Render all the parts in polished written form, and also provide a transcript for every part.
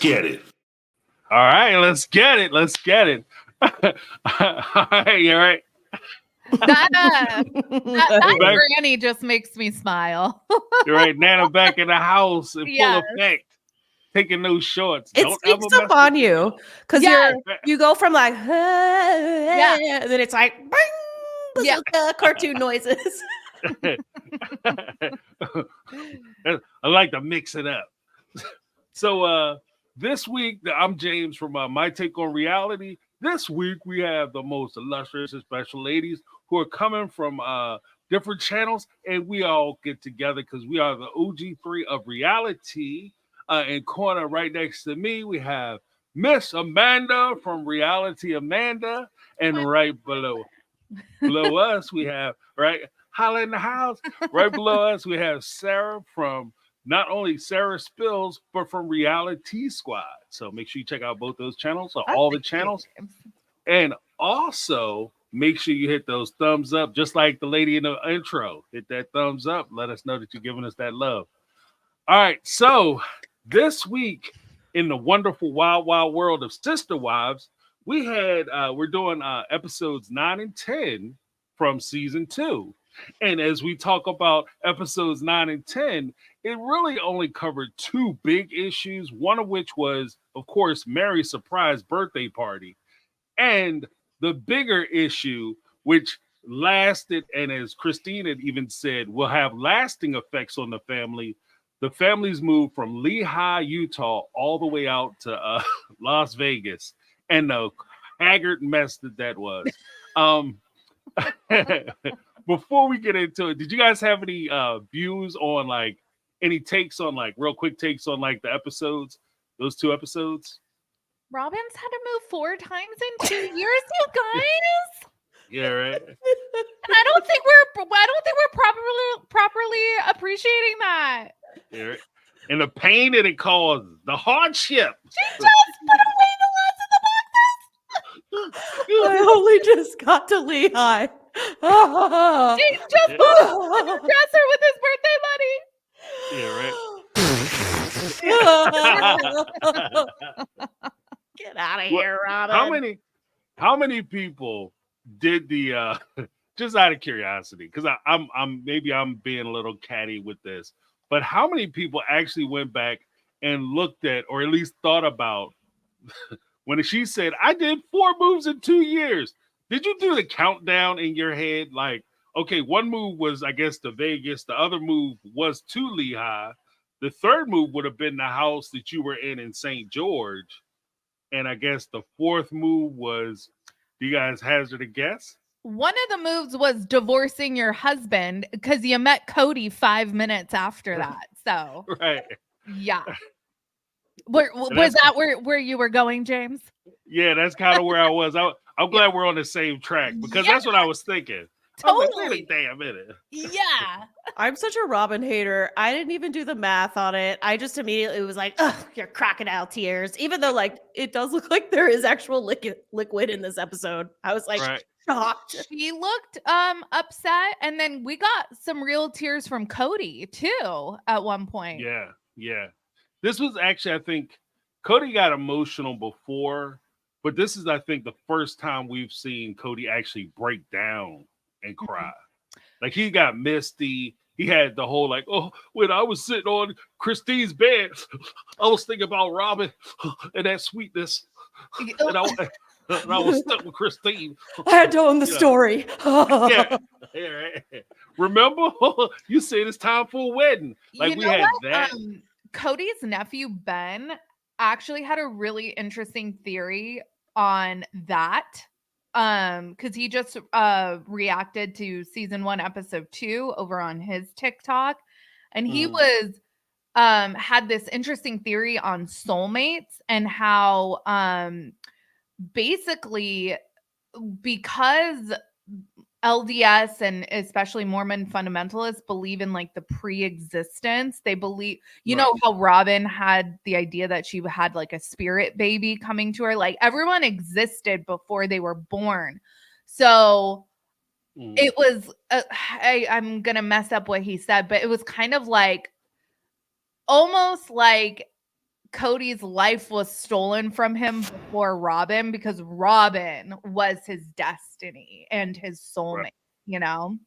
get it. All right, let's get it. Let's get it. All right, you're right. That granny just makes me smile. You're right. Nana back in the house in Yes. full effect, taking those shorts. It Don't sneaks ever up mess on with you because Yes. you go from like, and then it's like, bing, Yeah. cartoon noises. I like to mix it up. So this week, I'm James from My Take on Reality. This week, we have the most illustrious and special ladies who are coming from different channels, and we all get together because we are the OG3 of reality. In corner right next to me, we have Miss Amanda from Reality Amanda, and right below us, we have Holla in the house. Right below us, we have Sarah from not only Sarah Spills, but from Reality Squad. So make sure you check out both those channels, or all the channels. And also make sure you hit those thumbs up, just like the lady in the intro. Hit that thumbs up. Let us know that you're giving us that love. All right. So this week in the wonderful wild, wild world of Sister Wives, we're doing episodes 9 and 10 from season 2. And as we talk about episodes 9 and 10, it really only covered 2 big issues, one of which was, of course, Mary's surprise birthday party. And the bigger issue, which lasted, and as Christine had even said, will have lasting effects on the family. The family's moved from Lehigh, Utah, all the way out to Las Vegas, and the haggard mess that was. Before we get into it, did you guys have any views on any takes on real quick takes on the episodes, those 2 episodes? Robin's had to move 4 times in 2 years, you guys. Yeah, right. And I don't think we're properly appreciating that. Yeah, right. And the pain that it causes, the hardship. She just put away the lots of the boxes. I only just got to Lehigh. She just put on the dresser with his birthday money. Yeah, right. Get out of here, Robin. How many people did the just out of curiosity, because I'm maybe I'm being a little catty with this, but how many people actually went back and looked at, or at least thought about, when she said, I did 4 moves in 2 years? Did you do the countdown in your head? Like, okay, one move was, I guess, to Vegas. The other move was to Lehigh. The third move would have been the house that you were in St. George. And I guess the 4th move was, do you guys hazard a guess? One of the moves was divorcing your husband because you met Cody 5 minutes after that. So, right. Yeah. Was that where you were going, James? Yeah, that's kind of where I was. I'm glad we're on the same track, because that's what I was thinking. Totally. I was like, wait a damn minute. Yeah. I'm such a Robin hater. I didn't even do the math on it. I just immediately was like, ugh, your crocodile tears. Even though it does look like there is actual liquid in this episode. I was shocked. She looked upset, and then we got some real tears from Cody too at one point. Yeah. This was actually, I think, Cody got emotional before, but this is, I think, the first time we've seen Cody actually break down and cry. Like, he got misty. He had the whole when I was sitting on Christine's bed, I was thinking about Robin and that sweetness, and I was stuck with Christine. I had to own the story. Yeah, right. Remember, you said it's time for a wedding. We had that. Cody's nephew Ben actually had a really interesting theory on that. Because he just reacted to season 1, episode 2 over on his TikTok, and he was had this interesting theory on soulmates and how basically, because LDS and especially Mormon fundamentalists believe in the pre-existence. They believe, you know how Robin had the idea that she had a spirit baby coming to her. Everyone existed before they were born. So it was, I'm going to mess up what he said, but it was kind of almost like Cody's life was stolen from him before Robin, because Robin was his destiny and his soulmate, you know?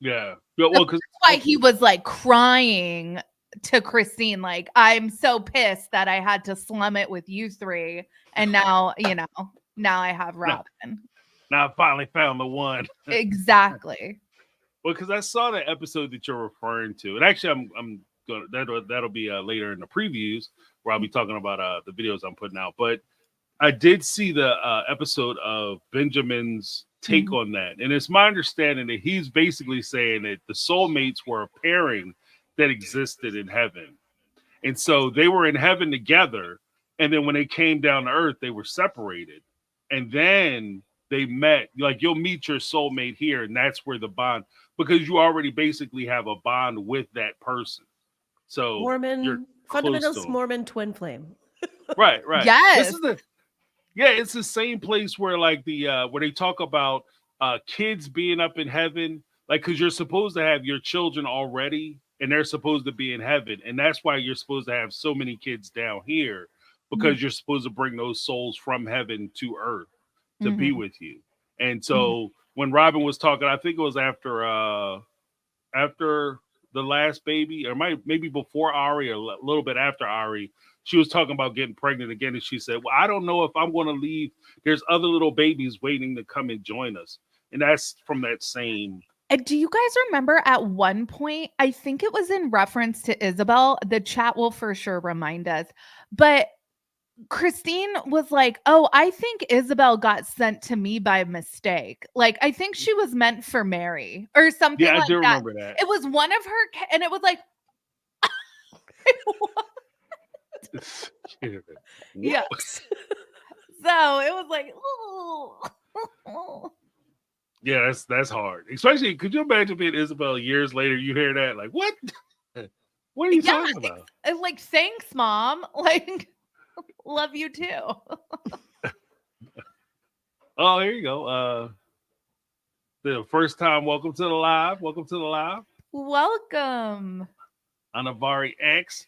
Yeah. Well, because that's why he was like crying to Christine, like, I'm so pissed that I had to slum it with you three. And now, you know, now I have Robin. Now I finally found the one. Exactly. Well, because I saw the episode that you're referring to. And actually, I'm going to, that'll be later in the previews where I'll be talking about the videos I'm putting out. But I did see the episode of Benjamin's take on that. And it's my understanding that he's basically saying that the soulmates were a pairing that existed in heaven. And so they were in heaven together. And then when they came down to earth, they were separated. And then they met. Like, you'll meet your soulmate here. And that's where the bond, because you already basically have a bond with that person. So Mormon, fundamentalist Mormon twin flame. Right. Yes. It's the same place where like where they talk about kids being up in heaven, like, because you're supposed to have your children already and they're supposed to be in heaven. And that's why you're supposed to have so many kids down here, because you're supposed to bring those souls from heaven to earth to be with you. And so when Robin was talking, I think it was after the last baby, or maybe before Ari, or a little bit after Ari, she was talking about getting pregnant again. And she said, well, I don't know if I'm going to leave. There's other little babies waiting to come and join us. And that's from that same. And do you guys remember at one point, I think it was in reference to Isabel, the chat will for sure remind us, but Christine was like, oh, I think Isabel got sent to me by mistake. Like, I think she was meant for Mary or something. Yeah, like I do that. remember that. It was one of her, and it was like, yeah. So it was like, oh. Yeah, that's hard. Especially, could you imagine being Isabel years later? You hear that, like, what? What are you talking about? Like, thanks, Mom. Like, love you too. Oh, here you go. The first time, welcome to the live. Welcome to the live. Welcome. Anavari X.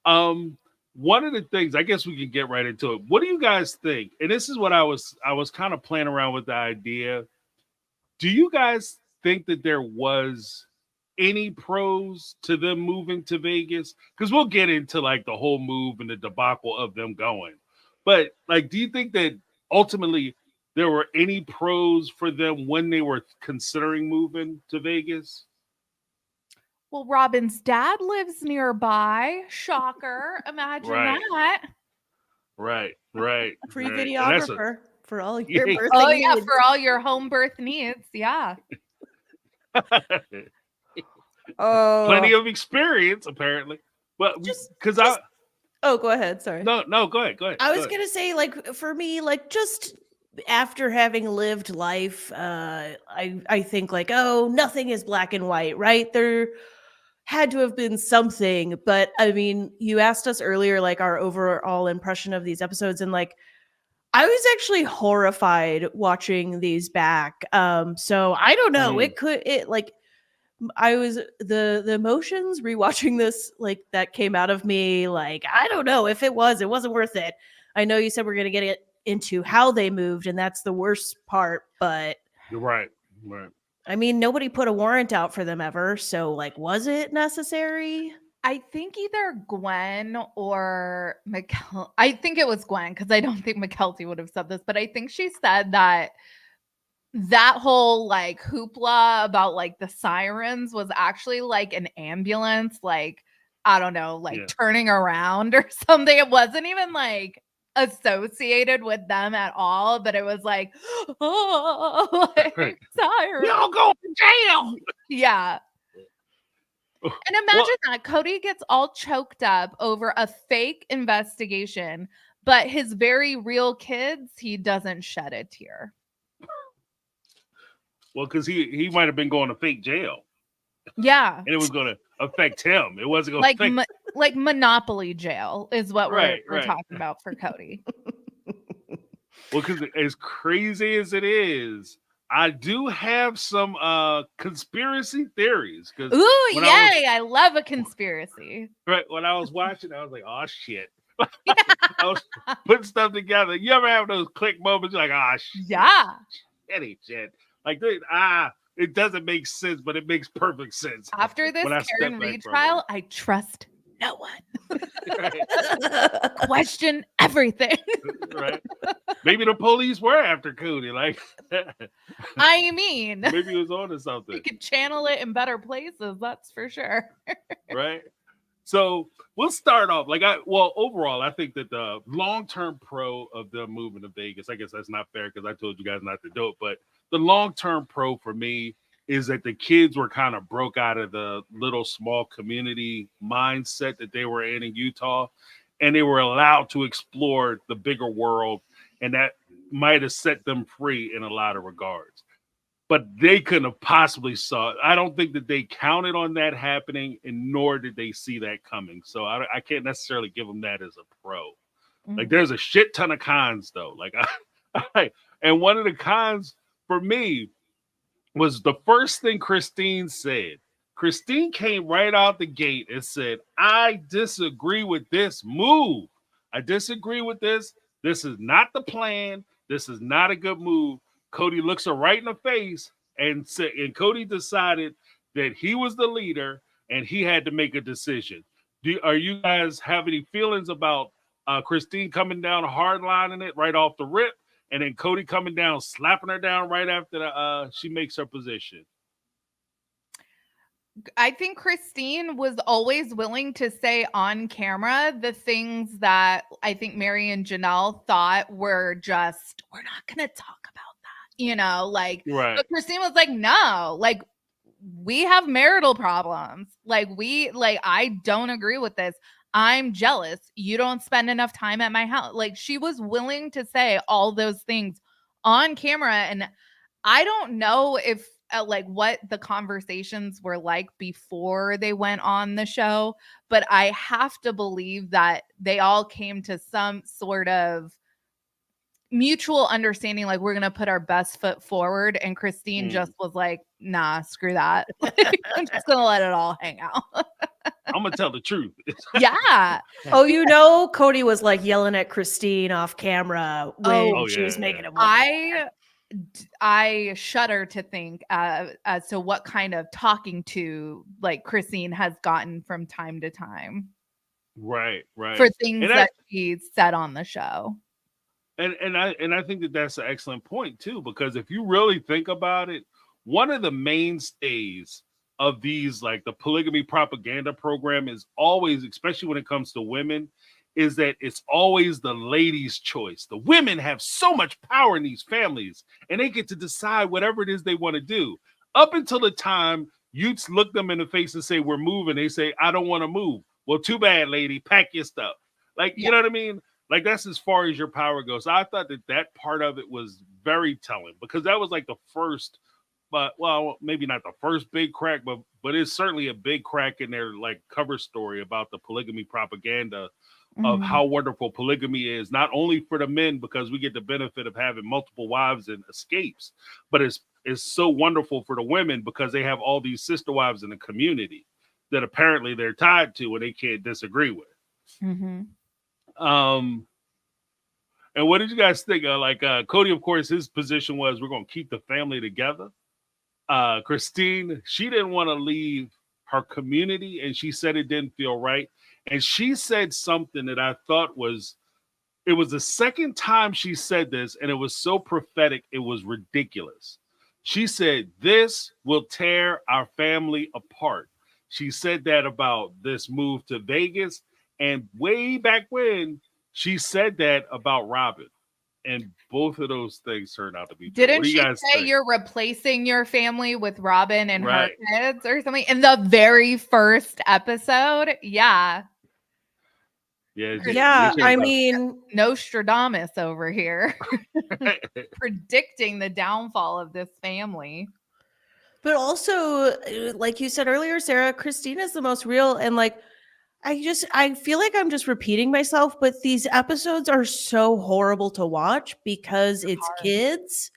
One of the things, I guess we can get right into it. What do you guys think? And this is what I was kind of playing around with the idea. Do you guys think that there was any pros to them moving to Vegas? Because we'll get into like the whole move and the debacle of them going. But like, do you think that ultimately there were any pros for them when they were considering moving to Vegas? Well, Robin's dad lives nearby. Shocker. Imagine that. Right. Free videographer for all your birthing needs. For all your home birth needs. Yeah. Plenty of experience, apparently. Well, because oh, go ahead. Sorry. No, go ahead. I was gonna say, like, for me, like, just after having lived life, I think like, oh, nothing is black and white, right? There had to have been something, but I mean, you asked us earlier, like, our overall impression of these episodes, and like, I was actually horrified watching these back. So I don't know. I was the emotions rewatching this, like, that came out of me. Like, I don't know if it wasn't worth it. I know you said we're going to get into how they moved, and that's the worst part, but you're right. I mean, nobody put a warrant out for them ever. So like, was it necessary? I think either Gwen or Mykelti. I think it was Gwen, because I don't think Mykelti would have said this, but I think she said that whole like hoopla about like the sirens was actually like an ambulance, like, I don't know, like turning around or something. It wasn't even like associated with them at all, but it was like, oh, like, sirens. Y'all go to jail. Yeah. And imagine that Cody gets all choked up over a fake investigation, but his very real kids, he doesn't shed a tear. Well, because he might have been going to fake jail. Yeah. And it was going to affect him. It wasn't going to affect... like Monopoly jail is what we're talking about for Cody. Well, because as crazy as it is, I do have some conspiracy theories. Ooh, yay! I love a conspiracy. Right, when I was watching, I was like, "Oh shit!" I was putting stuff together. You ever have those click moments? You're like, yeah. Shit. Like, it doesn't make sense, but it makes perfect sense. After this Karen retrial, I trust no one. Question everything. Right. Maybe the police were after Cody. Like, I mean, maybe he was on to something. We could channel it in better places, that's for sure. Right. So we'll start off overall, I think that the long-term pro of them moving to Vegas, I guess that's not fair because I told you guys not to do it, but the long-term pro for me is that the kids were kind of broke out of the little small community mindset that they were in Utah, and they were allowed to explore the bigger world, and that might have set them free in a lot of regards. But they couldn't have possibly saw it. I don't think that they counted on that happening, and nor did they see that coming. So I can't necessarily give them that as a pro. Mm-hmm. Like, there's a shit ton of cons, though. Like, and one of the cons for me was the first thing Christine said. Christine came right out the gate and said, I disagree with this move. I disagree with this. This is not the plan. This is not a good move. Cody looks her right in the face and said, and Cody decided that he was the leader and he had to make a decision. Are you guys have any feelings about Christine coming down hardlining it right off the rip, and then Cody coming down, slapping her down right after she makes her position? I think Christine was always willing to say on camera the things that I think Mary and Janelle thought were just, we're not going to talk about that, like, right. But Christine was like, no, like, we have marital problems. Like, I don't agree with this. I'm jealous. You don't spend enough time at my house. Like, she was willing to say all those things on camera. And I don't know if what the conversations were like before they went on the show, but I have to believe that they all came to some sort of mutual understanding, like, we're gonna put our best foot forward, and Christine just was like, nah, screw that. I'm just gonna let it all hang out. I'm gonna tell the truth. Yeah. Cody was like yelling at Christine off camera when she was making him look. I shudder to think as to what kind of talking to like Christine has gotten from time to time. Right. For things that she said on the show. And I think that that's an excellent point too, because if you really think about it, one of the mainstays of these, like the polygamy propaganda program, is always, especially when it comes to women, is that it's always the lady's choice. The women have so much power in these families, and they get to decide whatever it is they want to do. Up until the time you look them in the face and say, we're moving, they say, I don't want to move. Well, too bad, lady, pack your stuff. Like, you know what I mean? Like, that's as far as your power goes. So I thought that part of it was very telling, because that was like the first, but well, maybe not the first big crack, but it's certainly a big crack in their like cover story about the polygamy propaganda of how wonderful polygamy is, not only for the men, because we get the benefit of having multiple wives and escapes, but it's so wonderful for the women because they have all these sister wives in the community that apparently they're tied to and they can't disagree with. Mm-hmm. And what did you guys think? Cody, of course, his position was we're going to keep the family together. Christine, she didn't want to leave her community, and she said it didn't feel right. And she said something that I thought it was the second time she said this, and it was so prophetic, it was ridiculous. She said, this will tear our family apart. She said that about this move to Vegas, and way back when, she said that about Robin. And both of those things turned out to be true. Didn't she say you're replacing your family with Robin and her kids or something in the very first episode? Yeah. Yeah. I mean, Nostradamus over here predicting the downfall of this family. But also, like you said earlier, Sarah, Christine is the most real. And like, I feel like I'm just repeating myself, but these episodes are so horrible to watch because it's kids.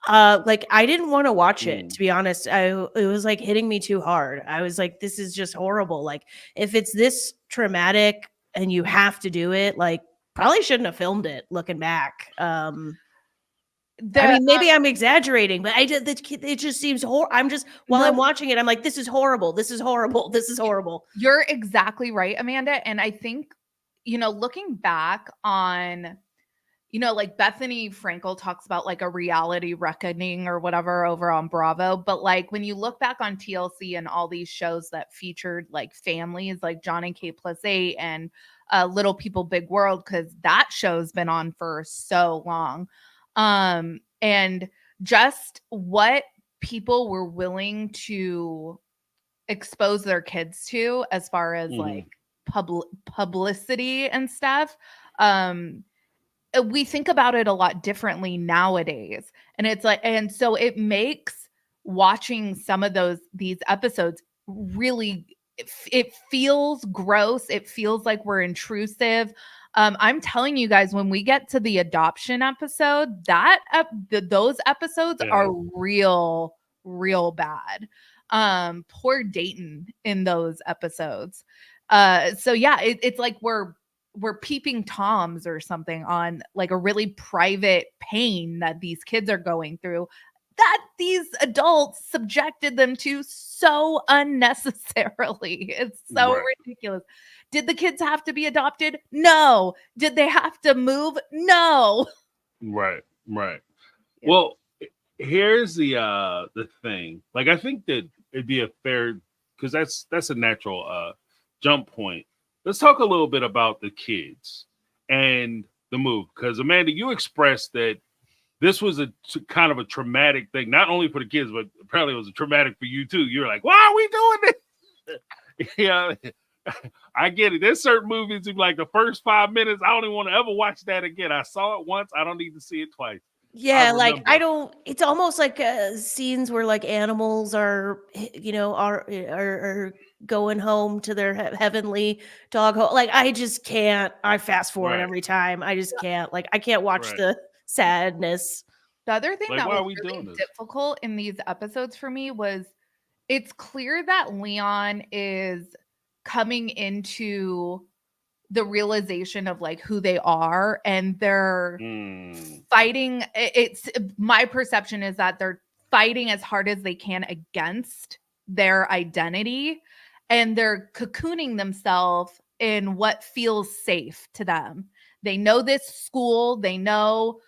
Like, I didn't want to watch it, to be honest. It was like hitting me too hard. I was like, this is just horrible. Like, if it's this traumatic and you have to do it, like probably shouldn't have filmed it looking back. I mean, maybe I'm exaggerating, but it just seems I'm watching it, I'm like, this is horrible. This is horrible. This is horrible. You're exactly right, Amanda. And I think, looking back on, like Bethany Frankel talks about like a reality reckoning or whatever over on Bravo. But like when you look back on TLC and all these shows that featured like families like John and Kate +8 and Little People Big World, because that show's been on for so long. And just what people were willing to expose their kids to as far as like publicity and stuff. We think about it a lot differently nowadays. And it's like, and so it makes watching some of these episodes really, it feels gross. It feels like we're intrusive. I'm telling you guys, when we get to the adoption episode, those episodes are real bad. Poor Dayton in those episodes. So yeah, it's like we're peeping toms or something on like a really private pain that these kids are going through that these adults subjected them to so unnecessarily. It's so ridiculous. Did the kids have to be adopted? No. Did they have to move? No. Right. Yeah. Well, here's the thing. Like, I think that it'd be a fair, because that's a natural jump point. Let's talk a little bit about the kids and the move, because Amanda, you expressed that this was a kind of a traumatic thing, not only for the kids, but apparently it was traumatic for you too. You're like, why are we doing this? Yeah, I get it. There's certain movies, like the first 5 minutes, I don't even want to ever watch that again. I saw it once. I don't need to see it twice. Yeah, like it's almost like scenes where like animals are going home to their heavenly dog home. Like I just can't. I fast forward every time. I just can't. Like I can't watch the sadness. The other thing that was really difficult in these episodes for me was it's clear that Leon is coming into the realization of like who they are, and they're fighting. It's my perception is that they're fighting as hard as they can against their identity, and they're cocooning themselves in what feels safe to them. They know this school, they know,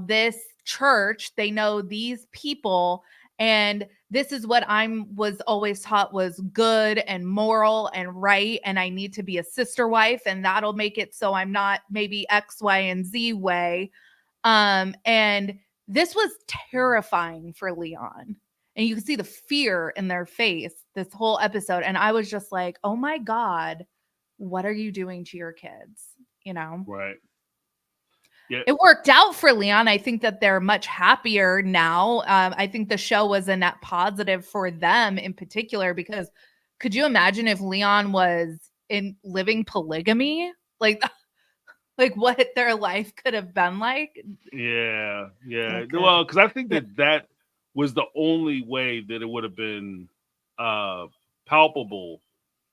this church, they know these people, and this is what was always taught was good and moral and right, and I need to be a sister wife, and that'll make it so I'm not maybe X, Y, and Z way. And this was terrifying for Leon. And you can see the fear in their face this whole episode. And I was just like, oh my God, what are you doing to your kids? Right. Yeah. It worked out for Leon. I think that they're much happier now. I think the show was a net positive for them in particular, because could you imagine if Leon was in living polygamy? Like what their life could have been like? Yeah. Okay. Well, because I think that was the only way that it would have been palpable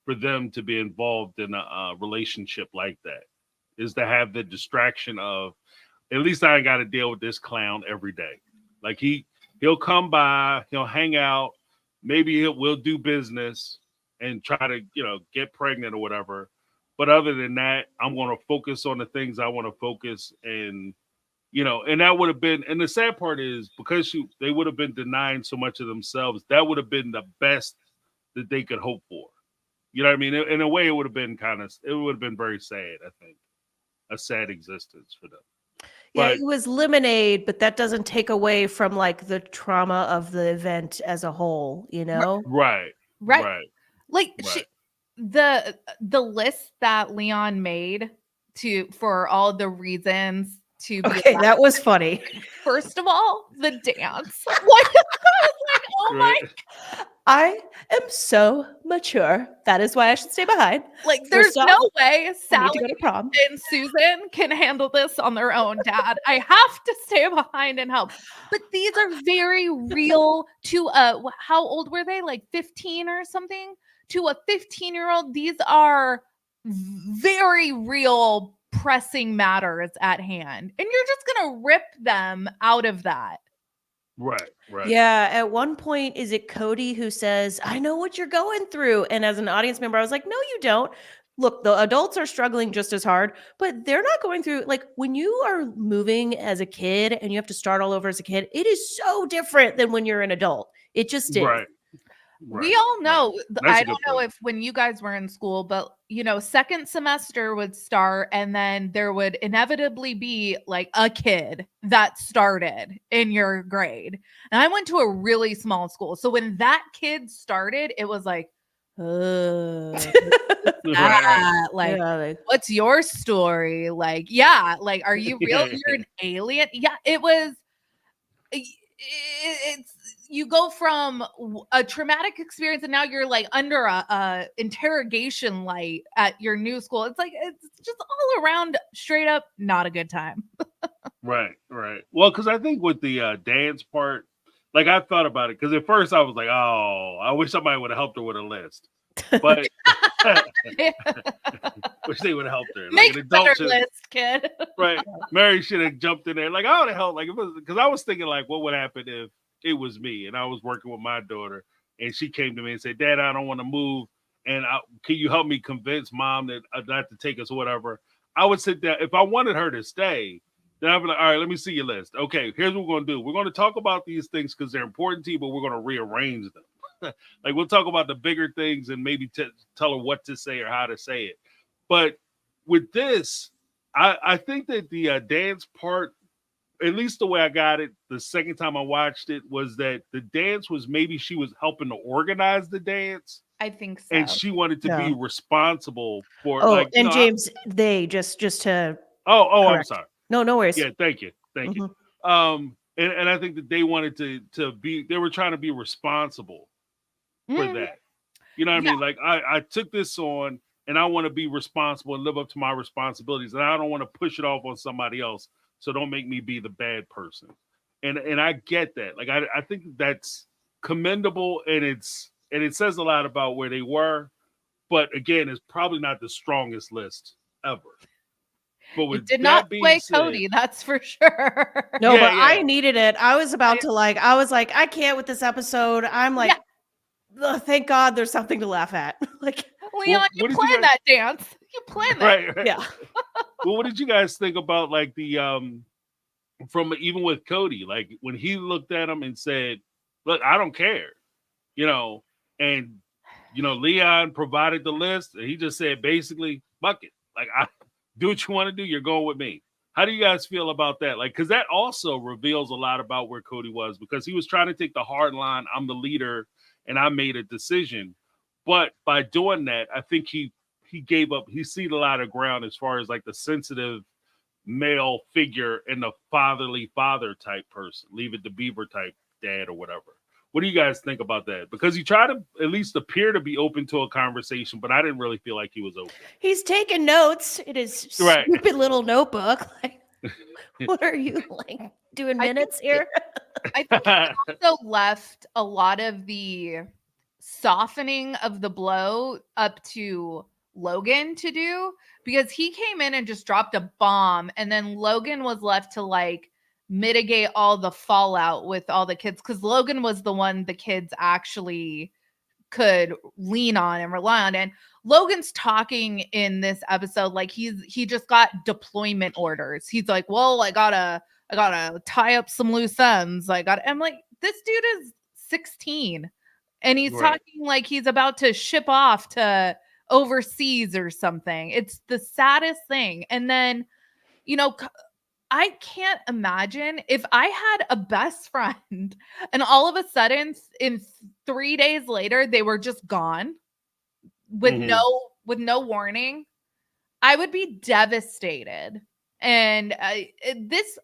for them to be involved in a relationship like that, is to have the distraction of, at least I ain't got to deal with this clown every day. Like he'll come by, he'll hang out, maybe we'll do business and try to, get pregnant or whatever. But other than that, I'm going to focus on the things I want to focus. And, and that would have been, and the sad part is because they would have been denying so much of themselves, that would have been the best that they could hope for. You know what I mean? In a way, it would have been very sad, I think. A sad existence for them. Yeah, it was lemonade, but that doesn't take away from like the trauma of the event as a whole, Right. Like the list that Leon made for all the reasons to be okay, that was funny. First of all, the dance. What? I was like, oh my! I am so mature. That is why I should stay behind. Like, there's no way Sally and Susan can handle this on their own, Dad. I have to stay behind and help. But these are very real to how old were they? Like 15 or something? To a 15-year-old, these are very real pressing matters at hand, and you're just gonna rip them out of that. Right. Yeah. At one point, is it Cody who says, I know what you're going through? And as an audience member, I was like, no, you don't. Look, the adults are struggling just as hard, but they're not going through, like, when you are moving as a kid and you have to start all over as a kid, it is so different than when you're an adult. It just is. Right. We all know, I don't know point. if when you guys were in school, but second semester would start and then there would inevitably be like a kid that started in your grade. And I went to a really small school. So when that kid started, it was like, what's your story? Like, like, are you real? You're an alien? Yeah, it was. It's you go from a traumatic experience and now you're like under a interrogation light at your new school. It's like it's just all around straight up not a good time. Right. Well, because I think with the dance part, like I thought about it because at first I was like, oh, I wish somebody would have helped her with a list, but wish they would have helped her. Make like an adult list, kid. Right, Mary should have jumped in there. Like, oh, the hell, like, because I was thinking like, what would happen if it was me and I was working with my daughter and she came to me and said, Dad, I don't want to move, and can you help me convince Mom that not to take us or whatever? I would sit there if I wanted her to stay. Then I'd be like, all right, let me see your list. Okay, here's what we're going to do. We're going to talk about these things because they're important to you, but we're going to rearrange them. Like, we'll talk about the bigger things and maybe tell her what to say or how to say it. But with this, I think that the dance part, at least the way I got it the second time I watched it, was that the dance was maybe she was helping to organize the dance. I think so. And she wanted to be responsible for and James, they just to I'm sorry. No worries. Yeah, thank you. And I think that they wanted to be, they were trying to be responsible for that. You know what I mean? Like I took this on and I want to be responsible and live up to my responsibilities. And I don't want to push it off on somebody else. So don't make me be the bad person. And I get that. Like I think that's commendable, and it says a lot about where they were. But again, it's probably not the strongest list ever. But it did not sway Cody, that's for sure. No, but I needed it. I was about to I was like, I can't with this episode. I'm like, thank God there's something to laugh at. Like, Leon, you planned that dance. You planned that. Right. Yeah. Well, what did you guys think about like the from even with Cody, like when he looked at him and said, look, I don't care, and Leon provided the list and he just said basically, fuck it. Like, I do what you want to do. You're going with me. How do you guys feel about that? Like, because that also reveals a lot about where Cody was, because he was trying to take the hard line. I'm the leader and I made a decision. But by doing that, I think he gave up. He ceded a lot of ground as far as like the sensitive male figure and the fatherly father type person. Leave it to Beaver type dad or whatever. What do you guys think about that? Because he tried to at least appear to be open to a conversation, but I didn't really feel like he was open. He's taking notes in his stupid little notebook. Like, what are you like doing minutes here? I think he also left a lot of the softening of the blow up to Logan to do, because he came in and just dropped a bomb, and then Logan was left to like mitigate all the fallout with all the kids, because Logan was the one the kids actually could lean on and rely on. And Logan's talking in this episode like he just got deployment orders. He's like, well, I gotta tie up some loose ends. I'm like, this dude is 16 and he's talking like he's about to ship off to overseas or something. It's the saddest thing. And then, I can't imagine if I had a best friend and all of a sudden in 3 days later, they were just gone with no warning. I would be devastated. And this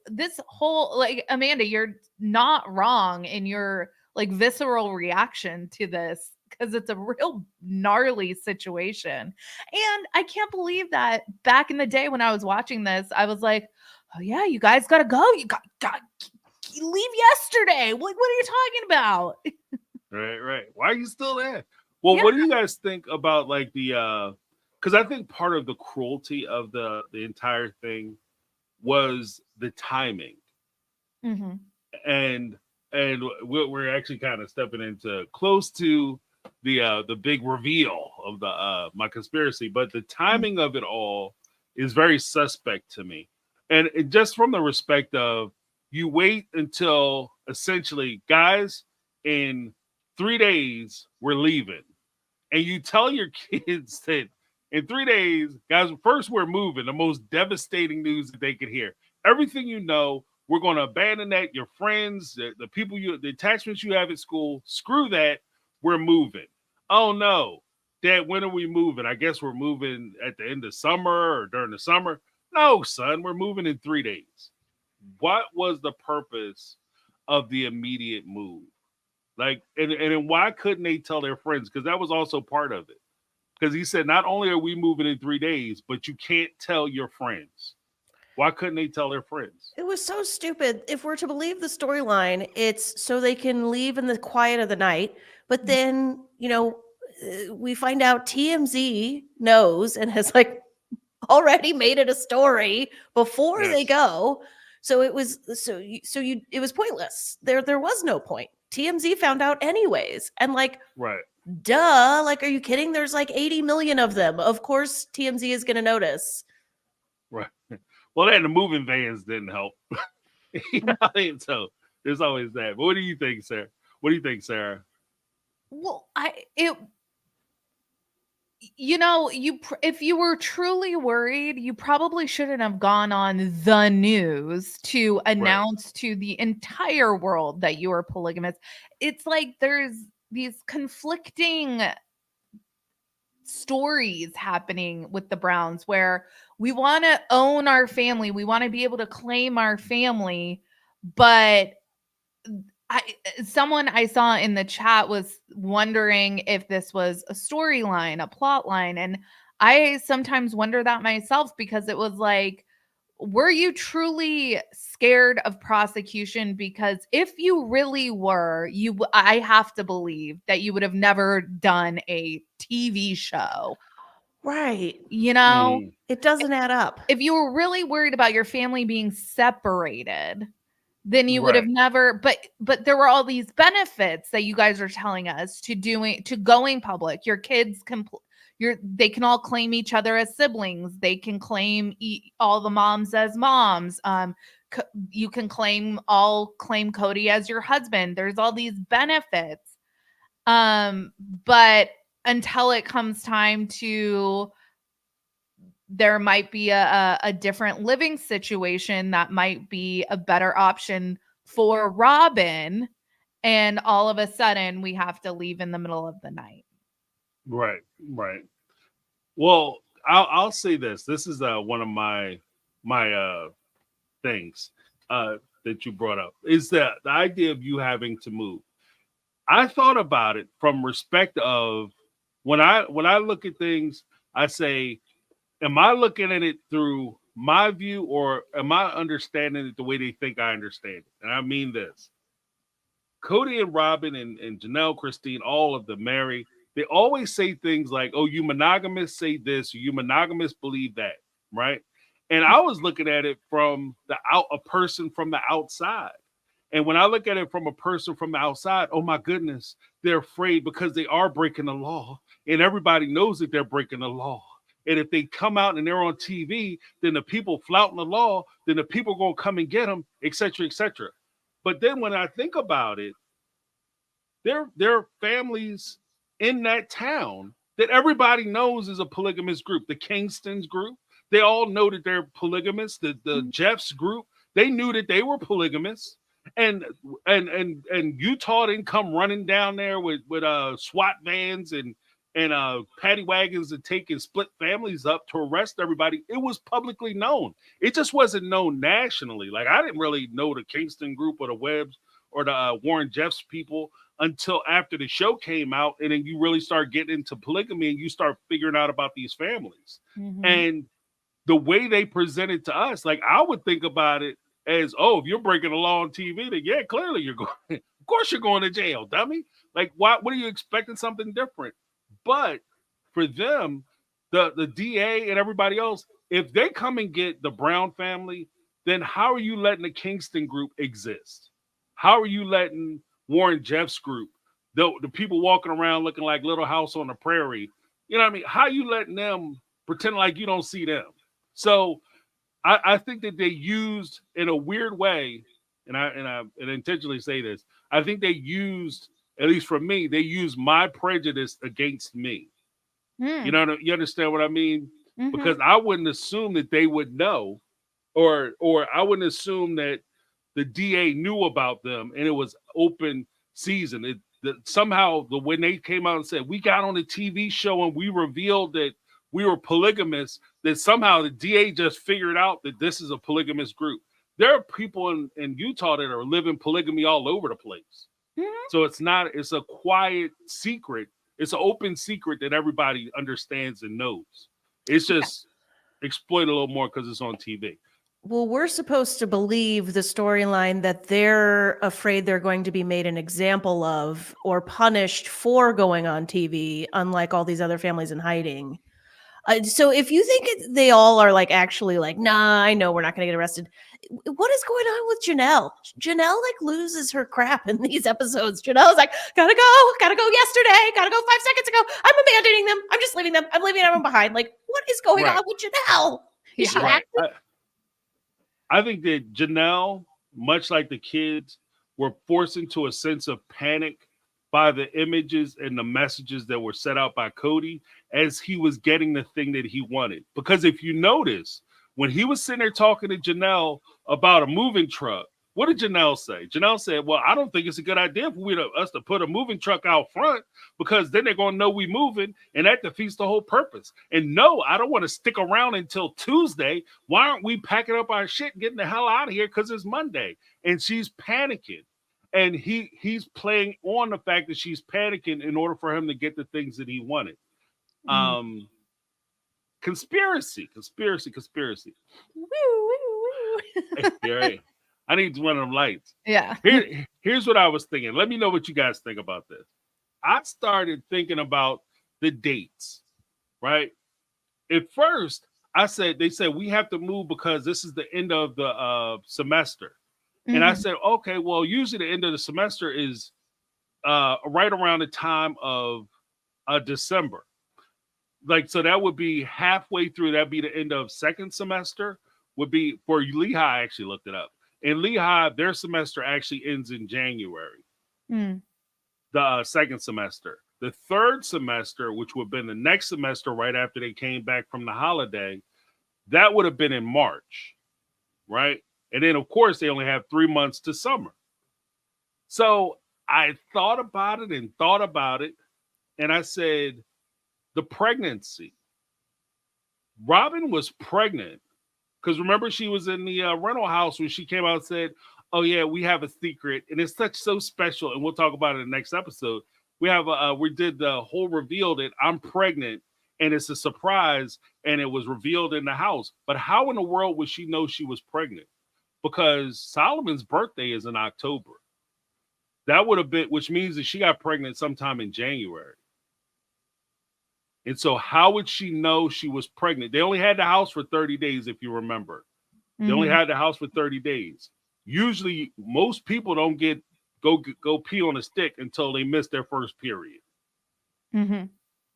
whole, like, Amanda, you're not wrong in your like visceral reaction to this, because it's a real gnarly situation. And I can't believe that back in the day when I was watching this, I was like, oh yeah, you guys gotta go. You got leave yesterday. What are you talking about? Right. Why are you still there? Well, what do you guys think about like the because I think part of the cruelty of the entire thing was the timing. Mm-hmm. And we're actually kind of stepping into close to the big reveal of the my conspiracy, but the timing of it all is very suspect to me. And it, just from the respect of, you wait until essentially, guys, in 3 days we're leaving, and you tell your kids that in 3 days, guys, first we're moving, the most devastating news that they could hear. Everything you know, we're going to abandon that. Your friends, the people the attachments you have at school, screw that. We're moving. Oh no, Dad, when are we moving? I guess we're moving at the end of summer or during the summer. No, son, we're moving in 3 days. What was the purpose of the immediate move? Like, and why couldn't they tell their friends? Because that was also part of it. Because he said, not only are we moving in 3 days, but you can't tell your friends. Why couldn't they tell their friends? It was so stupid. If we're to believe the storyline, it's so they can leave in the quiet of the night. But then, we find out TMZ knows and has like already made it a story before they go. So it was it was pointless. There was no point. TMZ found out anyways. And like, right. Duh, like, are you kidding? There's like 80 million of them. Of course TMZ is going to notice. Right. Well, then the moving vans didn't help. So there's always that. But what do you think, Sarah? What do you think, Sarah? Well, if you were truly worried, you probably shouldn't have gone on the news to announce to the entire world that you are polygamous. It's like there's these conflicting stories happening with the Browns where we want to own our family, we want to be able to claim our family, but someone I saw in the chat was wondering if this was a storyline, a plot line, and I sometimes wonder that myself, because it was like, were you truly scared of prosecution? Because if you really were, I have to believe that you would have never done a TV show. Right. It doesn't add up. If you were really worried about your family being separated, then you would have never, but there were all these benefits that you guys are telling us to going public. Your kids they can all claim each other as siblings. They can claim all the moms as moms. You can claim Cody as your husband. There's all these benefits. But until it comes time to, there might be a different living situation that might be a better option for Robin, and all of a sudden we have to leave in the middle of the night. Right. Well, I'll say this. This is one of my things that you brought up, is that the idea of you having to move. I thought about it from respect of, when I look at things, I say, am I looking at it through my view, or am I understanding it the way they think I understand it? And I mean this. Cody and Robin and Janelle, Christine, all of them, Mary, they always say things like, oh, you monogamists say this, or you monogamists believe that, right? And I was looking at it from a person from the outside. And when I look at it from a person from the outside, oh my goodness, they're afraid because they are breaking the law. And everybody knows that they're breaking the law. And if they come out and they're on TV, then the people flouting the law, then the people are going to come and get them, et cetera, et cetera. But then when I think about it, there are families in that town that everybody knows is a polygamous group. The Kingston's group, they all know that they're polygamous. The Jeffs group, they knew that they were polygamous. And Utah didn't come running down there with SWAT vans and paddy wagons and taking split families up to arrest everybody. It was publicly known. It just wasn't known nationally. Like, I didn't really know the Kingston group or the Webbs or the Warren Jeffs people until after the show came out, and then you really start getting into polygamy and you start figuring out about these families. Mm-hmm. And the way they present it to us, like, I would think about it as, oh, if you're breaking the law on TV, then yeah, clearly you're going. Of course you're going to jail, dummy. Like, what are you expecting? Something different? But for them, the DA and everybody else, if they come and get the Brown family, then how are you letting the Kingston group exist? How are you letting Warren Jeff's group, the people walking around looking like Little House on the Prairie, you know what I mean? How are you letting them pretend like you don't see them? So I think that they used, in a weird way, and I intentionally say this, I think they used, at least for me, they used my prejudice against me. You know, you understand what I mean? Because I wouldn't assume that they would know, or I wouldn't assume that the DA knew about them and it was open season. Somehow when they came out and said, we got on a TV show and we revealed that we were polygamists, that somehow the DA just figured out that this is a polygamous group. There are people in Utah that are living polygamy all over the place. So it's a quiet secret. It's an open secret that everybody understands and knows. It's just exploited a little more because it's on TV. Well, we're supposed to believe the storyline that they're afraid they're going to be made an example of or punished for going on TV, unlike all these other families in hiding. So if you think they all are like actually like, nah, I know we're not going to get arrested. What is going on with Janelle? Janelle like loses her crap in these episodes. Janelle's like, gotta go yesterday, gotta go 5 seconds ago. I'm abandoning them. I'm just leaving them. I'm leaving everyone behind. Like, what is going on with Janelle? Is she acting? I think that Janelle, much like the kids, were forced into a sense of panic by the images and the messages that were set out by Cody as he was getting the thing that he wanted. Because if you notice, when he was sitting there talking to Janelle about a moving truck, what did Janelle say? Janelle said, well, I don't think it's a good idea for us to put a moving truck out front because then they're going to know we moving and that defeats the whole purpose. And no, I don't want to stick around until Tuesday. Why aren't we packing up our shit and getting the hell out of here because it's Monday? And she's panicking. And he's playing on the fact that she's panicking in order for him to get the things that he wanted. Conspiracy. Woo, woo, woo. Right. I need one of them lights. Yeah. Here's what I was thinking. Let me know what you guys think about this. I started thinking about the dates, right? At first, they said we have to move because this is the end of the semester. And I said, okay, well, usually the end of the semester is right around the time of December. Like, so that would be halfway through. That'd be the end of second semester. Would be for Lehigh. I actually looked it up. In Lehigh, their semester actually ends in January. The second semester. The third semester, which would have been the next semester right after they came back from the holiday, that would have been in March, right? And then, of course, they only have 3 months to summer. So I thought about it, and I said, the pregnancy. Robin was pregnant because remember she was in the rental house when she came out and said, oh, yeah, we have a secret. And it's so special. And we'll talk about it in the next episode. We did the whole reveal that I'm pregnant and it's a surprise and it was revealed in the house. But how in the world would she know she was pregnant? Because Solomon's birthday is in October. That would have been, which means that she got pregnant sometime in January. And so how would she know she was pregnant? They only had the house for 30 days, if you remember. They only had the house for 30 days. Usually, most people don't go pee on a stick until they miss their first period.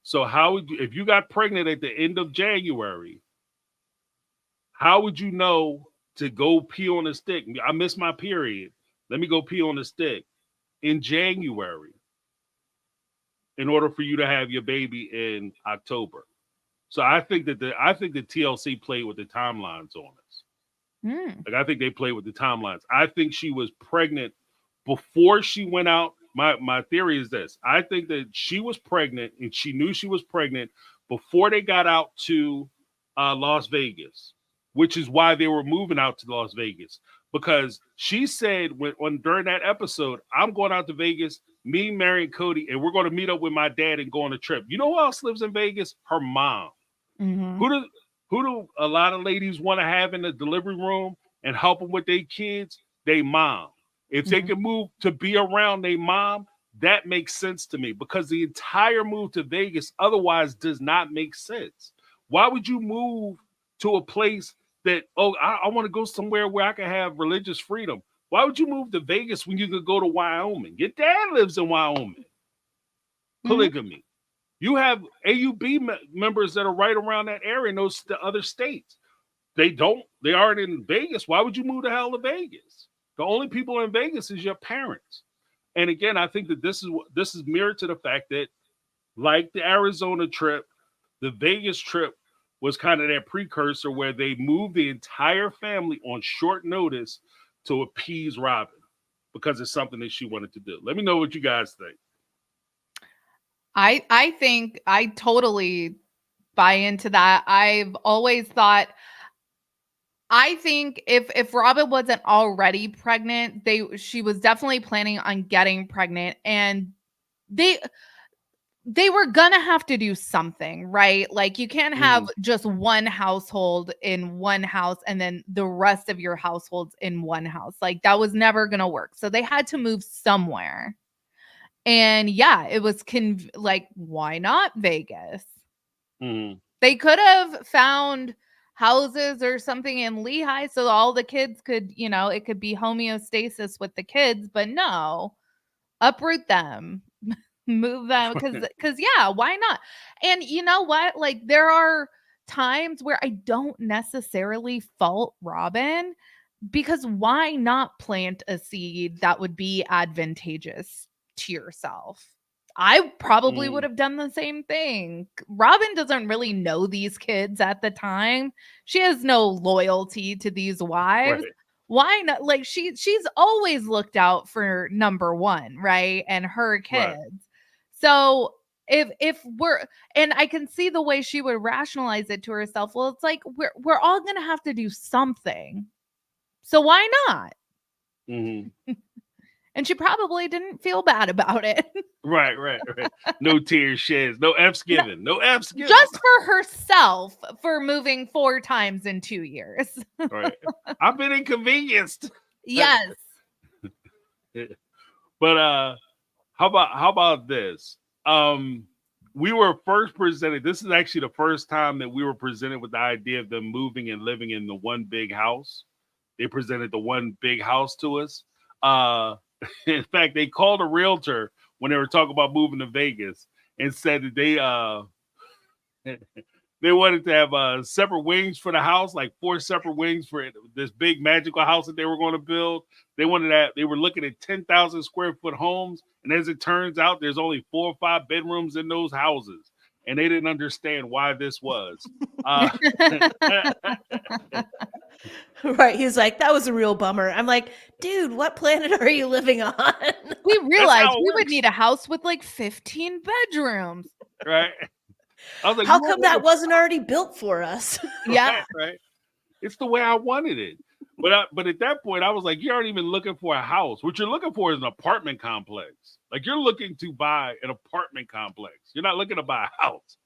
So how would you, if you got pregnant at the end of January, how would you know to go pee on a stick? I missed my period. Let me go pee on a stick in January in order for you to have your baby in October. So I think that the TLC played with the timelines on us. Like I think they played with the timelines. I think she was pregnant before she went out. My theory is this. I think that she was pregnant and she knew she was pregnant before they got out to Las Vegas, which is why they were moving out to Las Vegas. Because she said during that episode, I'm going out to Vegas, me, Mary, and Cody, and we're going to meet up with my dad and go on a trip. You know who else lives in Vegas? Her mom. Who do a lot of ladies want to have in the delivery room and help them with their kids? They mom. If they can move to be around their mom, that makes sense to me because the entire move to Vegas otherwise does not make sense. Why would you move to a place that, I want to go somewhere where I can have religious freedom? Why would you move to Vegas when you could go to Wyoming? Your dad lives in Wyoming. Polygamy. You have AUB members that are right around that area in those other states. They aren't in Vegas. Why would you move the hell to Vegas? The only people in Vegas is your parents. And again, I think that this is mirrored to the fact that, like the Arizona trip, the Vegas trip was kind of that precursor where they moved the entire family on short notice to appease Robin because it's something that she wanted to do. Let me know what you guys think. I think I totally buy into that. I've always thought, I think if Robin wasn't already pregnant, she was definitely planning on getting pregnant, and they were gonna have to do something, right? Like, you can't have just one household in one house and then the rest of your households in one house. Like, that was never gonna work. So they had to move somewhere. And yeah, it was like, why not Vegas? They could have found houses or something in Lehigh so all the kids could, it could be homeostasis with the kids, but no, uproot them, move them, because yeah, why not? And you know what? Like, there are times where I don't necessarily fault Robin, because why not plant a seed that would be advantageous to yourself? I probably would have done the same thing. Robin doesn't really know these kids at the time. She has no loyalty to these wives. Right. Why not? Like, she's always looked out for number one, right? And her kids. Right. So if we're, and I can see the way she would rationalize it to herself. Well, it's like, we're all gonna have to do something. So why not? And she probably didn't feel bad about it. Right. No tears shed. No F's given. No F's given. Just for herself for moving 4 times in 2 years. Right. I've been inconvenienced. Yes. But how about this? We were first presented. This is actually the first time that we were presented with the idea of them moving and living in the one big house. They presented the one big house to us. In fact, they called a realtor when they were talking about moving to Vegas and said that they wanted to have separate wings for the house, like 4 separate wings for this big magical house that they were going to build. They were looking at 10,000 square foot homes. And as it turns out, there's only 4 or 5 bedrooms in those houses. And they didn't understand why this was. Right. He's like, that was a real bummer. I'm like, dude, what planet are you living on? We realized we would need a house with like 15 bedrooms. Right. I was like, how come that wasn't already built for us? Yeah. Right. It's the way I wanted it. But at that point, I was like, you aren't even looking for a house. What you're looking for is an apartment complex. Like, you're looking to buy an apartment complex. You're not looking to buy a house,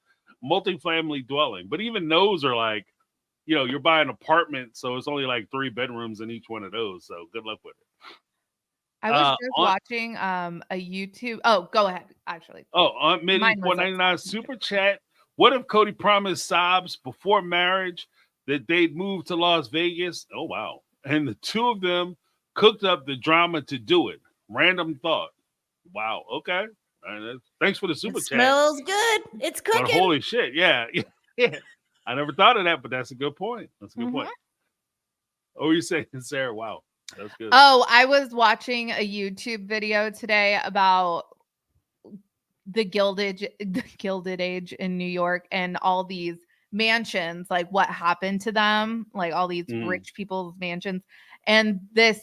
multifamily dwelling. But even those are like, you're buying an apartment, so it's only like 3 bedrooms in each one of those. So good luck with it. I was just watching a YouTube. Oh, go ahead. Actually. On Midi 499 super chat. What if Cody promised Sobs before marriage that they'd move to Las Vegas? Oh, wow. And the 2 of them cooked up the drama to do it. Random thought. Wow. Okay. Thanks for the super chat. Smells good. It's cooking. But holy shit. Yeah. I never thought of that, but that's a good point. That's a good point. Oh, you're saying, Sarah? Wow. That's good. Oh, I was watching a YouTube video today about the Gilded Age in New York and all these mansions, like what happened to them, like all these rich people's mansions. And this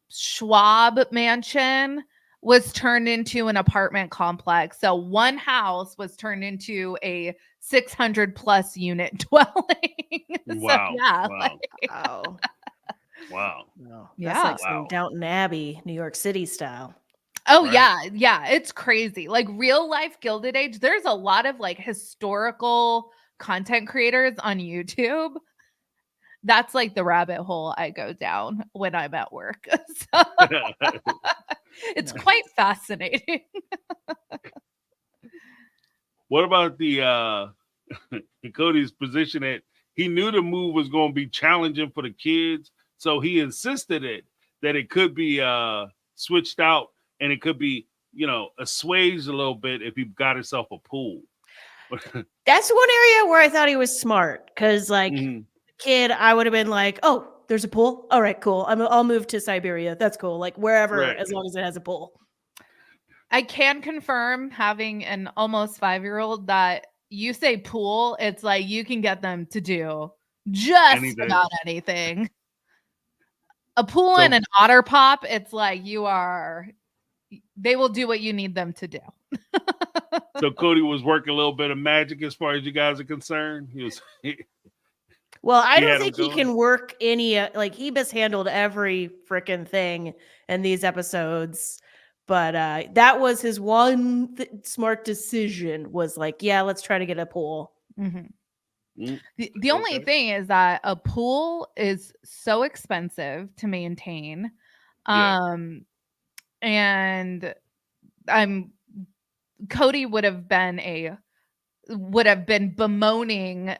Schwab mansion was turned into an apartment complex. So one house was turned into a 600+ unit dwelling. Wow. So, yeah. Wow. Wow. No, that's like some Downton Abbey, New York City style. Oh, right? Yeah. It's crazy. Like, real life Gilded Age. There's a lot of like historical content creators on YouTube. That's like the rabbit hole I go down when I'm at work. So, it's quite fascinating. What about the in Cody's position that he knew the move was going to be challenging for the kids, so he insisted that it could be switched out and it could be, assuaged a little bit if he got himself a pool. That's one area where I thought he was smart because, like, Mhm. kid, I would have been like, "Oh, there's a pool. All right, cool. I'll move to Siberia. That's cool. Like wherever, Right. as long as it has a pool." I can confirm, having an almost 5-year-old, that you say pool, it's like you can get them to do just Anything. about anything. A pool and an otter pop, it's like they will do what you need them to do. So Cody was working a little bit of magic as far as you guys are concerned. Well, I He don't had think him he can work any, like, he mishandled every freaking thing in these episodes. But that was his one smart decision, was like, yeah, let's try to get a pool. The only thing is that a pool is so expensive to maintain. Yeah. And Cody would have been bemoaning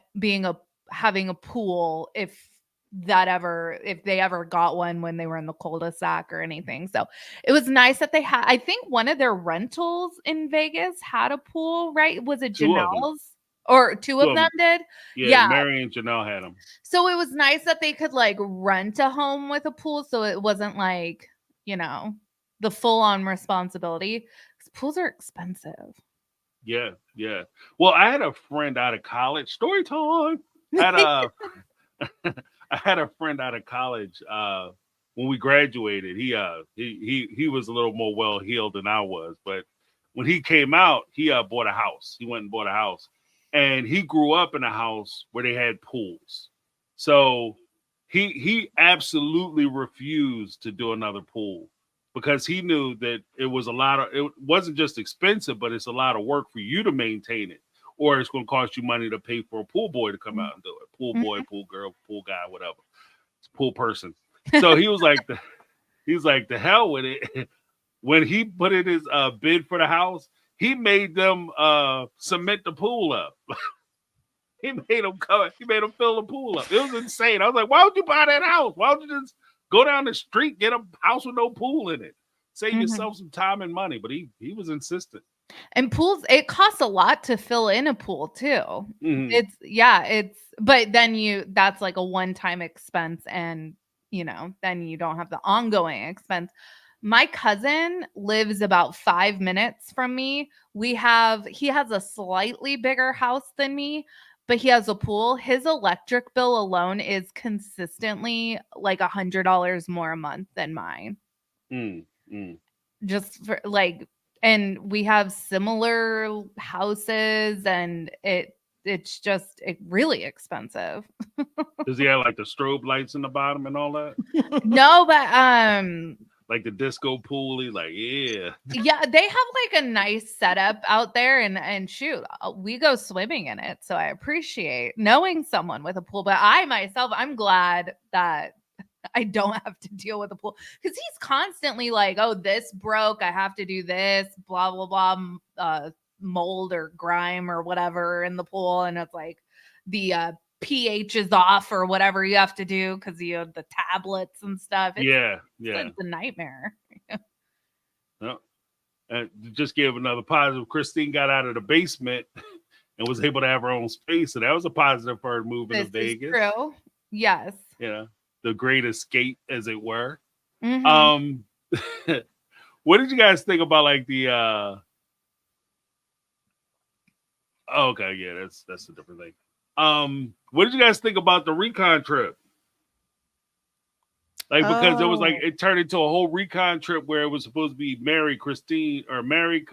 having a pool if they ever got one when they were in the cul-de-sac or anything. So it was nice that they had. I think one of their rentals in Vegas had a pool, right? Was it Janelle's? Or two of them did? Yeah, Mary and Janelle had them. So it was nice that they could like rent a home with a pool, so it wasn't like, the full-on responsibility. Because pools are expensive. Yeah. Well, I had a friend out of college. Story time. I had a friend out of college when we graduated. He was a little more well-heeled than I was, but when he came out, he bought a house. He went and bought a house, and he grew up in a house where they had pools. So he absolutely refused to do another pool because he knew that it wasn't just expensive, but it's a lot of work for you to maintain it. Or it's going to cost you money to pay for a pool boy to come out and do it. Pool boy, pool girl, pool guy, whatever. It's pool person. So he was like, the hell with it. When he put in his bid for the house, he made them cement the pool up. He made them fill the pool up. It was insane. I was like, why would you buy that house? Why would you just go down the street, get a house with no pool in it? Save yourself some time and money. But he was insistent. And pools, it costs a lot to fill in a pool too. But then that's like a one-time expense, and then you don't have the ongoing expense. My cousin lives about 5 minutes from me. He has a slightly bigger house than me, but he has a pool. His electric bill alone is consistently like $100 more a month than mine. Just for like, and we have similar houses, and it's just really expensive. Does he have like the strobe lights in the bottom and all that? No, but like the disco pool, he's like, yeah, they have like a nice setup out there, and shoot, we go swimming in it. So I appreciate knowing someone with a pool, but I'm glad that I don't have to deal with a pool, because he's constantly like, oh, this broke, I have to do this, blah blah blah, mold or grime or whatever in the pool, and it's like the pH is off or whatever you have to do because you have the tablets and stuff. It's a nightmare. Just give another positive. Christine got out of the basement and was able to have her own space, and that was a positive for her moving to Vegas. True. Yes. The great escape, as it were. What did you guys think about like the? Okay, yeah, that's a different thing. What did you guys think about the Recon trip? Like, because it was like, it turned into a whole Recon trip where it was supposed to be Mary, Cody, and Mary,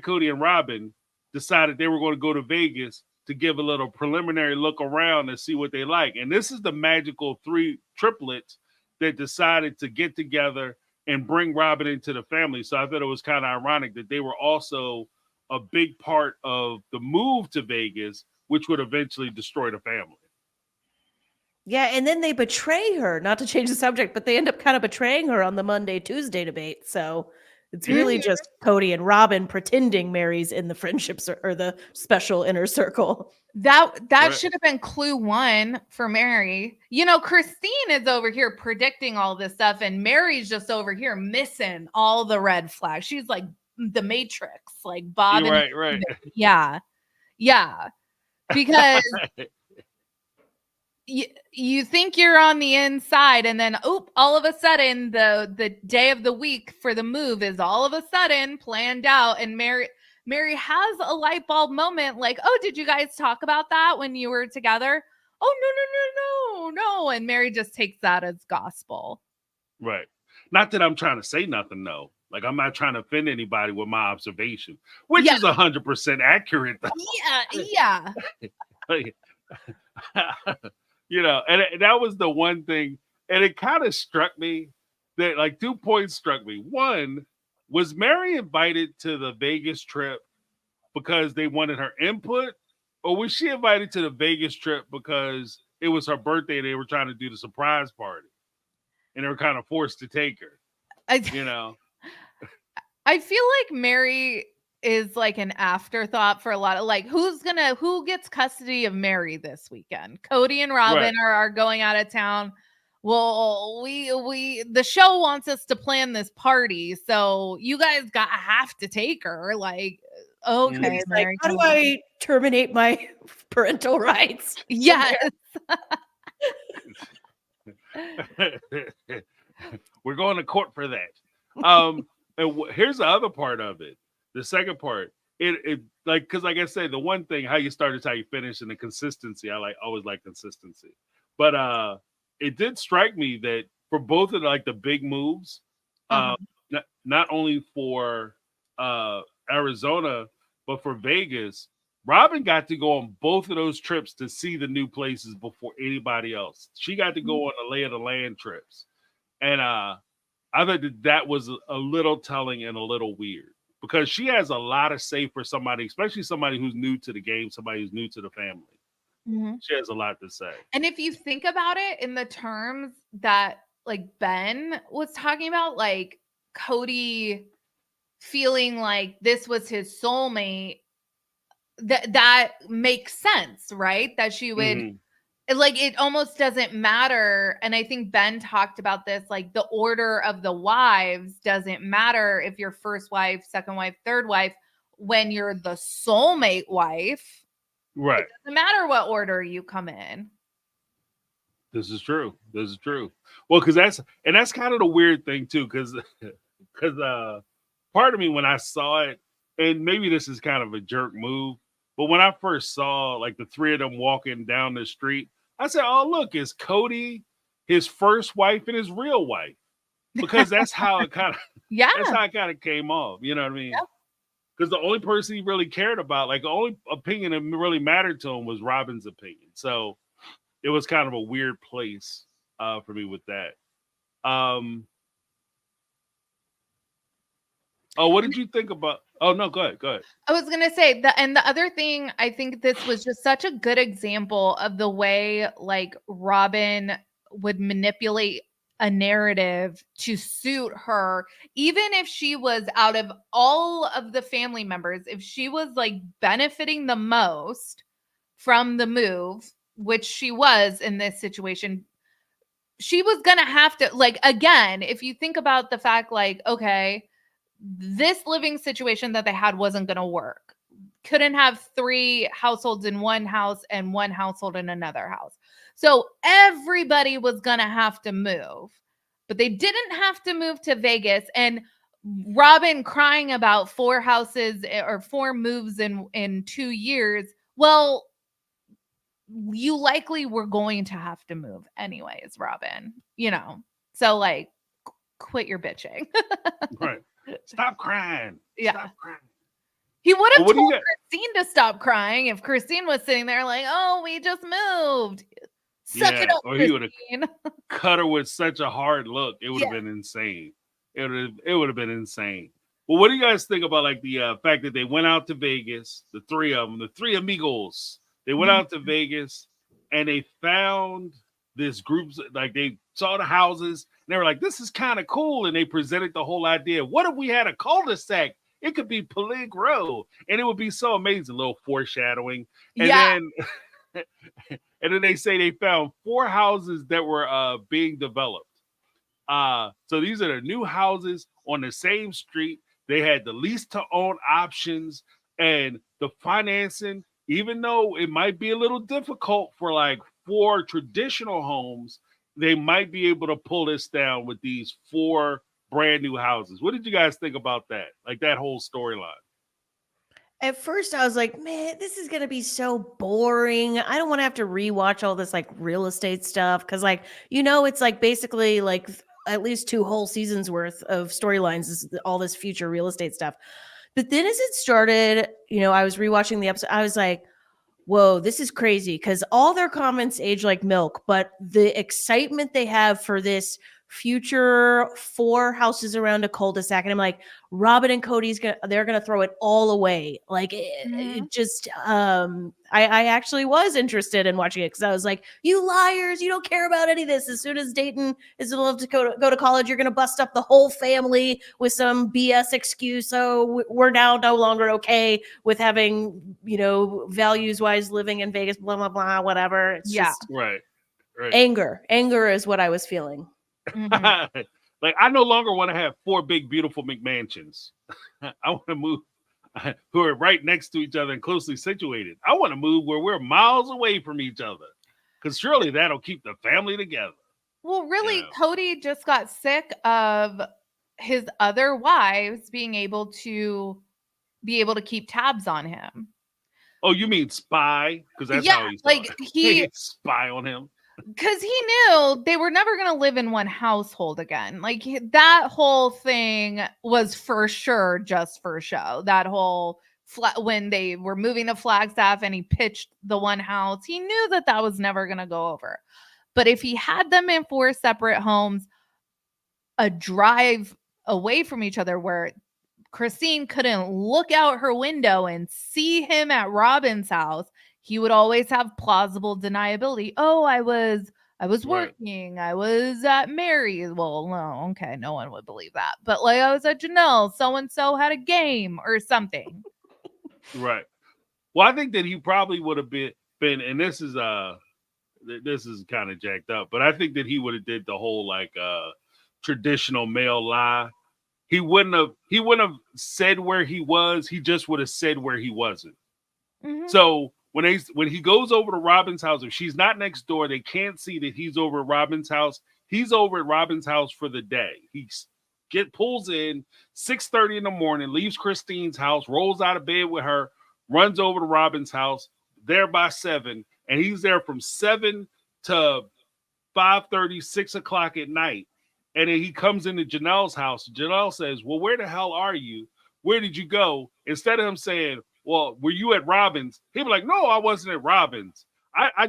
Cody, and Robin decided they were going to go to Vegas to give a little preliminary look around and see what they like. And this is the magical three triplets that decided to get together and bring Robin into the family. So I thought it was kind of ironic that they were also a big part of the move to Vegas, which would eventually destroy the family. Yeah, and then they betray her, not to change the subject, but they end up kind of betraying her on the Monday-Tuesday debate. So It's really just Cody and Robin pretending Mary's in the friendships or the special inner circle. That right. Should have been clue 1 for Mary. Christine is over here predicting all this stuff, and Mary's just over here missing all the red flags. She's like the Matrix, like Bob. Right. Yeah. Because you think you're on the inside, and then all of a sudden the day of the week for the move is all of a sudden planned out, and Mary has a light bulb moment like, oh, did you guys talk about that when you were together? Oh, no. And Mary just takes that as gospel. Right. Not that I'm trying to say nothing, though. Like, I'm not trying to offend anybody with my observation, which is 100% accurate. Though. Yeah. And that was the one thing. And it kind of struck me that, like, 2 points struck me. One, was Mary invited to the Vegas trip because they wanted her input? Or was she invited to the Vegas trip because it was her birthday and they were trying to do the surprise party? And they were kind of forced to take her. I feel like Mary is like an afterthought for a lot of, like, who gets custody of Mary this weekend? Cody and Robin are going out of town. Well, the show wants us to plan this party, so you guys have to take her. Like, okay, Mary, how do I terminate my parental rights? Yes. We're going to court for that. And here's the other part of it. The second part, it like, because like I said, the one thing, how you start is how you finish, and the consistency. I always like consistency, but it did strike me that for both of the big moves, not only for Arizona but for Vegas, Robin got to go on both of those trips to see the new places before anybody else. She got to go on the lay of the land trips, and I thought that was a little telling and a little weird, because she has a lot to say for somebody, especially somebody who's new to the game, somebody who's new to the family. Mm-hmm. She has a lot to say. And if you think about it in the terms that like Ben was talking about, like Cody feeling like this was his soulmate, that makes sense, right? That she would like, it almost doesn't matter. And I think Ben talked about this, like the order of the wives doesn't matter if you're first wife, second wife, third wife. When you're the soulmate wife, right, it doesn't matter what order you come in. This is true. Well, because that's kind of the weird thing too, because part of me, when I saw it, and maybe this is kind of a jerk move, but when I first saw like the three of them walking down the street, I said, oh, look, it's Cody, his first wife, and his real wife. Because that's how it kind of that's how it kind of came off. You know what I mean? Because the only person he really cared about, like the only opinion that really mattered to him was Robin's opinion. So it was kind of a weird place for me with that. What did you think about? Oh, no, go ahead. I was going to say and the other thing, I think this was just such a good example of the way like Robin would manipulate a narrative to suit her, even if she was, out of all of the family members, if she was like benefiting the most from the move, which she was in this situation, she was going to have to, like, again, if you think about the fact, like, okay, this living situation that they had wasn't going to work. Couldn't have 3 households in one house and 1 household in another house. So everybody was going to have to move, but they didn't have to move to Vegas. And Robin crying about 4 houses or 4 moves in 2 years. Well, you likely were going to have to move anyways, Robin, so like, quit your bitching. Right. Stop crying. Yeah. Stop crying. He would have told Christine to stop crying if Christine was sitting there like, oh, we just moved. Suck it up, or he would have cut her with such a hard look. It would have been insane. It would have been insane. Well, what do you guys think about like the fact that they went out to Vegas, the 3 of them, the 3 amigos? They went out to Vegas and they found this group, like they saw the houses they were like, this is kind of cool. And they presented the whole idea. What if we had a cul-de-sac? It could be Polygamy, and it would be so amazing. A little foreshadowing. And then and then they say they found 4 houses that were being developed. So these are the new houses on the same street. They had the lease to own options, and the financing, even though it might be a little difficult for like 4 traditional homes, they might be able to pull this down with these 4 brand new houses. What did you guys think about that? Like that whole storyline? At first, I was like, man, this is going to be so boring. I don't want to have to rewatch all this like real estate stuff. Cause like, it's like basically like at least 2 whole seasons worth of storylines, is all this future real estate stuff. But then as it started, I was rewatching the episode. I was like, whoa, this is crazy. Cause all their comments age like milk, but the excitement they have for this future 4 houses around a cul-de-sac, and I'm like, Robin and Cody's they're gonna throw it all away. Like it just I actually was interested in watching it, because I was like, you liars, you don't care about any of this. As soon as Dayton is allowed to go to college, you're gonna bust up the whole family with some BS excuse. So we're now no longer okay with having values wise living in Vegas, blah blah blah, whatever. It's just right. anger is what I was feeling. Mm-hmm. Like, I no longer want to have 4 big, beautiful McMansions. I want to move who are right next to each other and closely situated. I want to move where we're miles away from each other, because surely that'll keep the family together. Well, really, Cody just got sick of his other wives being able to keep tabs on him. Oh, you mean spy? Because that's how he's like he spy on him. Because he knew they were never going to live in one household again. Like that whole thing was for sure just for show. That whole when they were moving to Flagstaff and he pitched the one house, he knew that was never going to go over. But if he had them in 4 separate homes, a drive away from each other where Christine couldn't look out her window and see him at Robin's house, he would always have plausible deniability. Oh, I was working. I was at Mary's. Well, no, okay, no one would believe that. But like, I was at Janelle. So-and-so had a game or something. Right. Well, I think that he probably would have been, and this is kind of jacked up, but I think that he would have did the whole like traditional male lie. He wouldn't have said where he was. He just would have said where he wasn't. Mm-hmm. So when he goes over to Robin's house, if she's not next door, they can't see that he's over at Robin's house. He's over at Robin's house for the day. He pulls in 6:30 in the morning, leaves Christine's house, rolls out of bed with her, runs over to Robin's house, there by 7, and he's there from 7 to 5:30, 6 o'clock at night. And then he comes into Janelle's house. Janelle says, well, where the hell are you? Where did you go? Instead of him saying, well, were you at Robin's? He'd be like, no, I wasn't at Robin's. I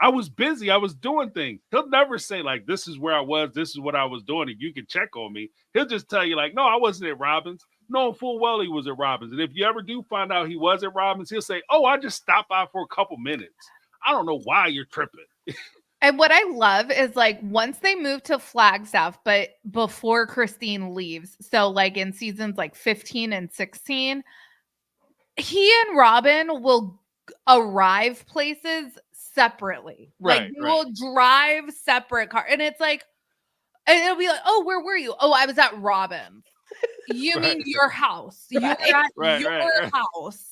was busy. I was doing things. He'll never say like, this is where I was. This is what I was doing. And you can check on me. He'll just tell you like, no, I wasn't at Robin's. No, full well he was at Robin's. And if you ever do find out he was at Robin's, he'll say, oh, I just stopped by for a couple minutes. I don't know why you're tripping. And what I love is like once they move to Flagstaff, but before Christine leaves. So like in seasons like 15 and 16, he and Robin will arrive places separately. Right, like they will drive separate cars. And it's like, and it'll be like, oh, where were you? Oh, I was at Robin's. You mean your house. You were at your house.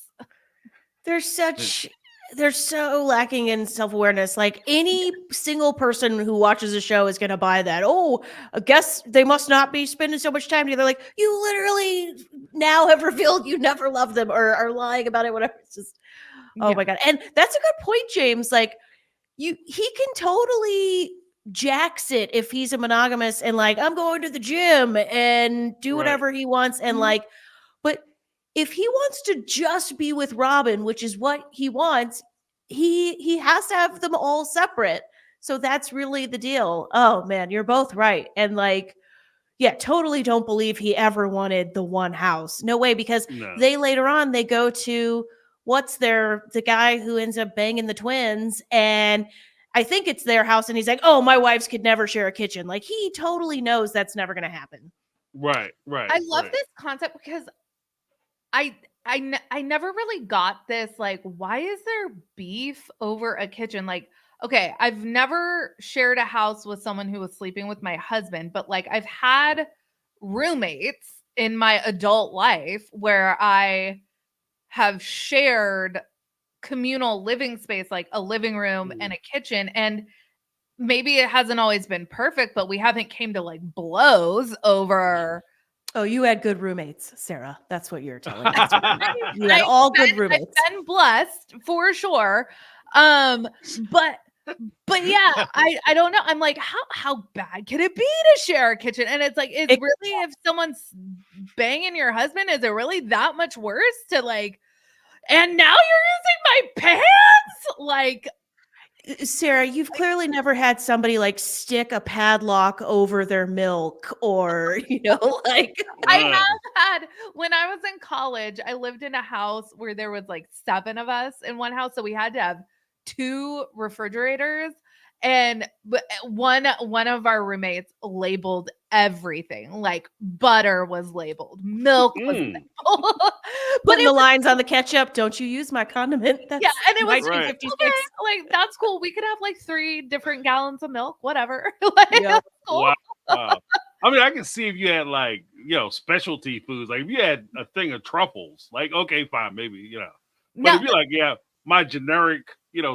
They're so lacking in self-awareness. Like any single person who watches a show is going to buy that. Oh, I guess they must not be spending so much time together. Like you literally now have revealed you never loved them or are lying about it, whatever. It's just, oh my God. And that's a good point, James. Like he can totally jacks it if he's a monogamous and like, I'm going to the gym and do whatever he wants. And like, but if he wants to just be with Robin, which is what he wants, he has to have them all separate. So that's really the deal. Oh man, you're both right. And like, yeah, totally don't believe he ever wanted the one house. No way, because they later on, they go to the guy who ends up banging the twins, and I think it's their house, and he's like, oh, my wives could never share a kitchen. Like, he totally knows that's never going to happen. Right. I love this concept because I never really got this, like, why is there beef over a kitchen? Like, okay, I've never shared a house with someone who was sleeping with my husband, but like I've had roommates in my adult life where I have shared communal living space, like a living room and a kitchen. And maybe it hasn't always been perfect, but we haven't came to like blows over. Oh, you had good roommates, Sarah. That's what you're telling us. You had all good roommates. I've been blessed for sure. But yeah, I don't know. I'm like, how bad can it be to share a kitchen? And it's like, really, if someone's banging your husband, is it really that much worse to like, and now you're using my pants? Like, Sarah, you've clearly never had somebody like stick a padlock over their milk or, like. I have had, when I was in college, I lived in a house where there was like 7 of us in one house. So we had to have 2 refrigerators, and one of our roommates labeled everything. Like butter was labeled, milk was labeled. Putting the lines on the ketchup, don't you use my condiment? That's and it was okay, like that's cool. We could have like 3 different gallons of milk, whatever. Like, cool. Wow. I mean, I can see if you had like, specialty foods, like if you had a thing of truffles, like, okay, fine, maybe, But if you're like, my generic,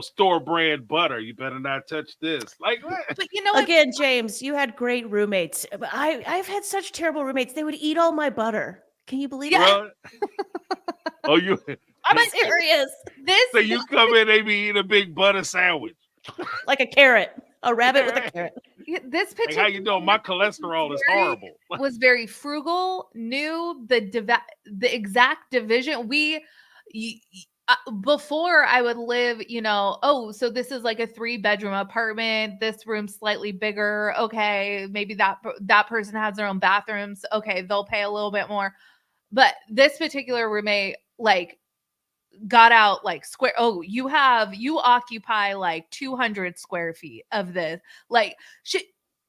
store brand butter, you better not touch this. Like, but again, James, you had great roommates. But I've had such terrible roommates. They would eat all my butter. Can you believe that? Oh, you? I'm serious. So you come in, they be eating a big butter sandwich, like a carrot, a rabbit with a carrot. This picture. Like, how you doing? My cholesterol is horrible. Was very frugal. Knew the exact division. Before I would live, so this is like a 3-bedroom apartment. This room's slightly bigger. Okay, maybe that person has their own bathrooms. Okay, they'll pay a little bit more. But this particular roommate, like, got out like square. Oh, you occupy like 200 square feet of this. Like, she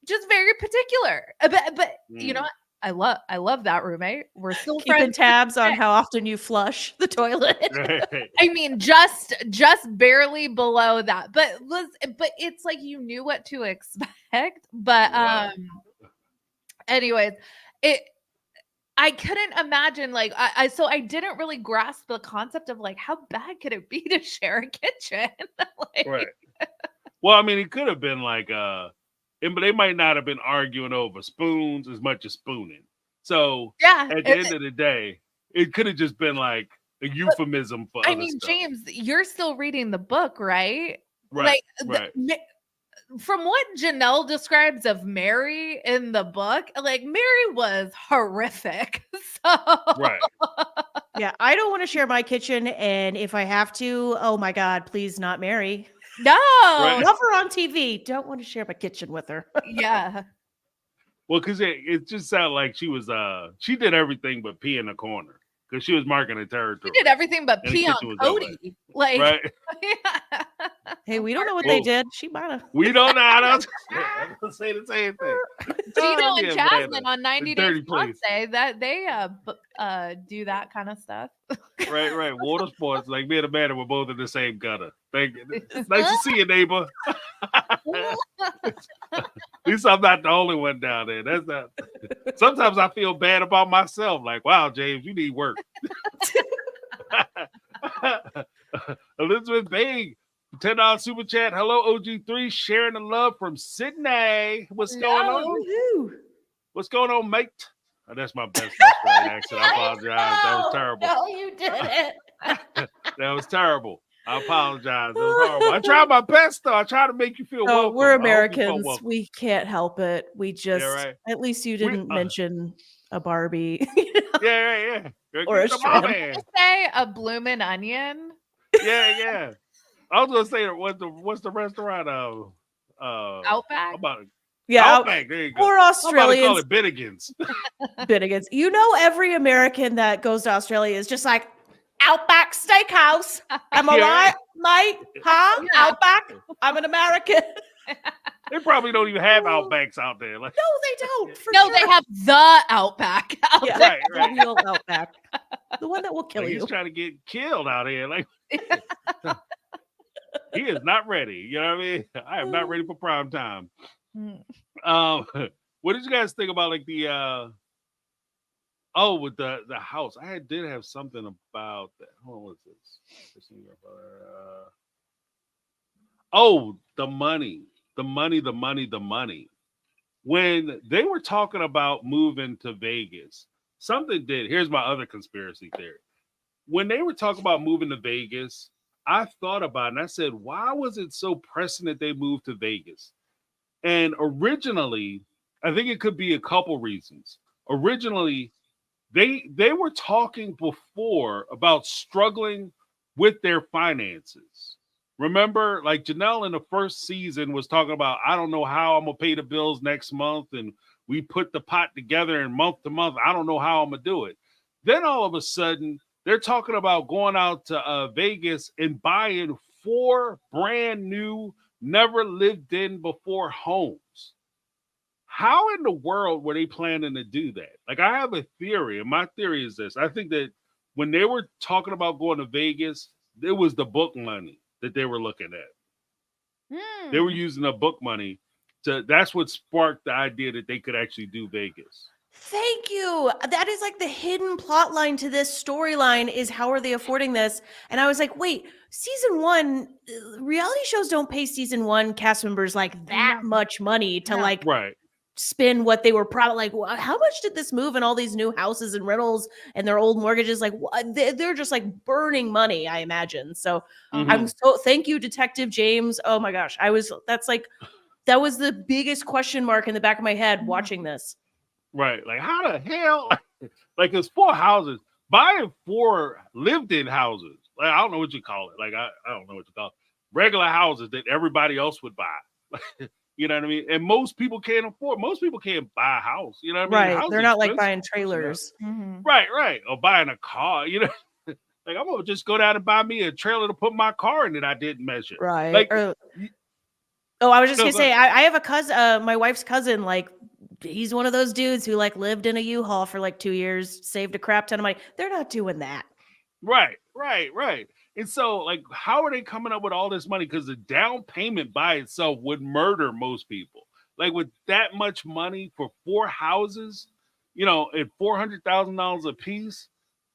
just very particular. But you know what? I love that roommate. We're still keeping tabs on how often you flush the toilet. I mean, just barely below that. But it's like you knew what to expect. But anyways, I couldn't imagine, like, so I didn't really grasp the concept of like how bad could it be to share a kitchen? Like, right. Well, I mean, it could have been like but they might not have been arguing over spoons as much as spooning. So at the end of the day, it could have just been like a euphemism for. I mean, stuff. James, you're still reading the book, right? Right. Like, right. From what Janelle describes of Mary in the book, like Mary was horrific. So right. Yeah, I don't want to share my kitchen, and if I have to, oh my God, please not Mary. No, right. Love her on TV. Don't want to share my kitchen with her. Yeah. Well, because it just sounded like she was she did everything but pee in the corner because she was marking the territory. She did everything but pee on Cody. Like, right. Yeah. Hey, we don't know what they did. She might have. We don't know. I don't say the same thing. Gino and Jasmine on 90 Days Fiancé that they do that kind of stuff. Right. Water sports, like me and Amanda were both in the same gutter. Thank you. It's nice to see you, neighbor. At least I'm not the only one down there. That's not. Sometimes I feel bad about myself. Like, wow, James, you need work. Elizabeth Bain, $10 super chat. Hello, OG3, sharing the love from Sydney. What's going on? What's going on, mate? Oh, that's my best friend accent. I apologize. That was terrible. No, you didn't. That was terrible. I apologize. That was horrible. I tried my best, though. I tried to make you feel welcome. We're Americans. We can't help it. We just, at least you didn't mention a Barbie. Yeah. Or a shrimp. Say a bloomin' onion. Yeah. I was gonna say what's the restaurant? Outback. Outback. There you go. Or Australians. Call it Binnigans. Binnigans. You know, every American that goes to Australia is just like Outback Steakhouse. Am I right, mate? Huh? Yeah. Outback? I'm an American. They probably don't even have Outbacks out there. Like, No, they don't. For No, sure. they have the Outback. Yeah, right, right. the real Outback. The one that will kill Like, you. he's trying to get killed out here. Like, he is not ready. You know what I mean? I am not ready for prime time. What did you guys think about like the with the house? I did have something about that. Hold on, what's this? The money. When they were talking about moving to Vegas, something did. Here's my other conspiracy theory. When they were talking about moving to Vegas, I thought about it and I said, why was it so pressing that they moved to Vegas? And originally, I think it could be a couple reasons. Originally, they were talking before about struggling with their finances. Remember, like Janelle in the first season was talking about, I don't know how I'm going to pay the bills next month. And we put the pot together and month to month, I don't know how I'm going to do it. Then all of a sudden, they're talking about going out to Vegas and buying 4 brand new, never lived in before homes. How in the world were they planning to do that? Like, I have a theory, and my theory is this. I think that when they were talking about going to Vegas, it was the book money that they were looking at. They were using the book money that's what sparked the idea that they could actually do Vegas. Thank you. That is like the hidden plot line to this storyline is how are they affording this? And I was like, wait, season 1, reality shows don't pay season 1 cast members like that much money to like spend what they were probably like, how much did this move in all these new houses and rentals and their old mortgages? Like they're just like burning money, I imagine. So thank you, Detective James. Oh my gosh. That was the biggest question mark in the back of my head watching this. Right. Like, how the hell? Like, there's 4 houses. Buying 4 lived-in houses. Like, I don't know what you call it. Like, I don't know what you call it. Regular houses that everybody else would buy. You know what I mean? And most people can't afford. Most people can't buy a house. You know what I mean? Right. They're not like buying trailers. Right. Or buying a car. You know? Like, I'm going to just go down and buy me a trailer to put my car in that I didn't measure. Right. Like, I was just going to say, I have a cousin, my wife's cousin, like, he's one of those dudes who like lived in a U-Haul for like 2 years, saved a crap ton of money. They're not doing that. Right. And so, like, how are they coming up with all this money? Because the down payment by itself would murder most people. Like, with that much money for 4 houses, you know, at $400,000 a piece,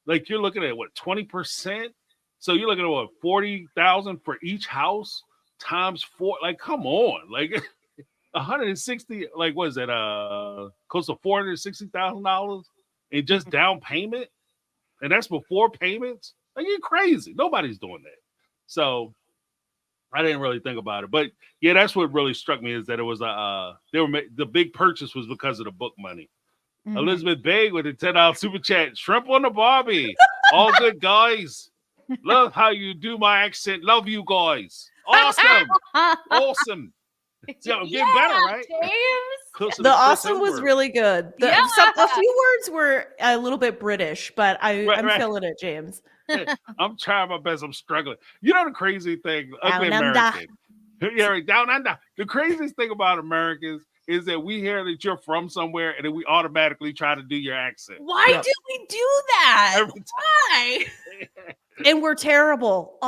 like, you're looking at what, 20%? So you're looking at what, 40,000 for each house times 4. Like, come on, like. 160, like, what is that? Close to $460,000 in just down payment, and that's before payments. Like, you're crazy. Nobody's doing that. So I didn't really think about it, but yeah, that's what really struck me is that it was the big purchase was because of the book money. Elizabeth Begg with a $10 super chat. Shrimp on the Barbie. All good, guys. Love how you do my accent. Love you guys. Awesome. Yeah, I'm getting better, right? The awesome was really good. A few words were a little bit British, but I'm feeling it, James. I'm trying my best. I'm struggling. You know the crazy thing, ugly American. Yeah, right, down under. The craziest thing about Americans is that we hear that you're from somewhere, and then we automatically try to do your accent. Why do we do that? Why? And we're terrible.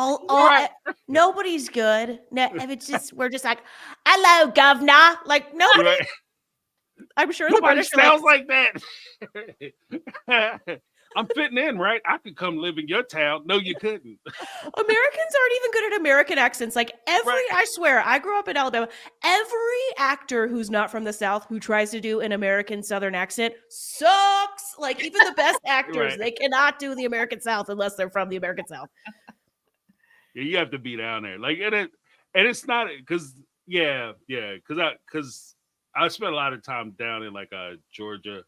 Nobody's good. It's just we're just like, hello, governor. Like nobody. Right. I'm sure nobody sounds like that. I'm fitting in, right? I could come live in your town. No, you couldn't. Americans aren't even good at American accents. Like I swear, I grew up in Alabama. Every actor who's not from the South who tries to do an American Southern accent sucks. Like even the best actors, they cannot do the American South unless they're from the American South. Yeah, you have to be down there. Like, and it's not because I spent a lot of time down in like Georgia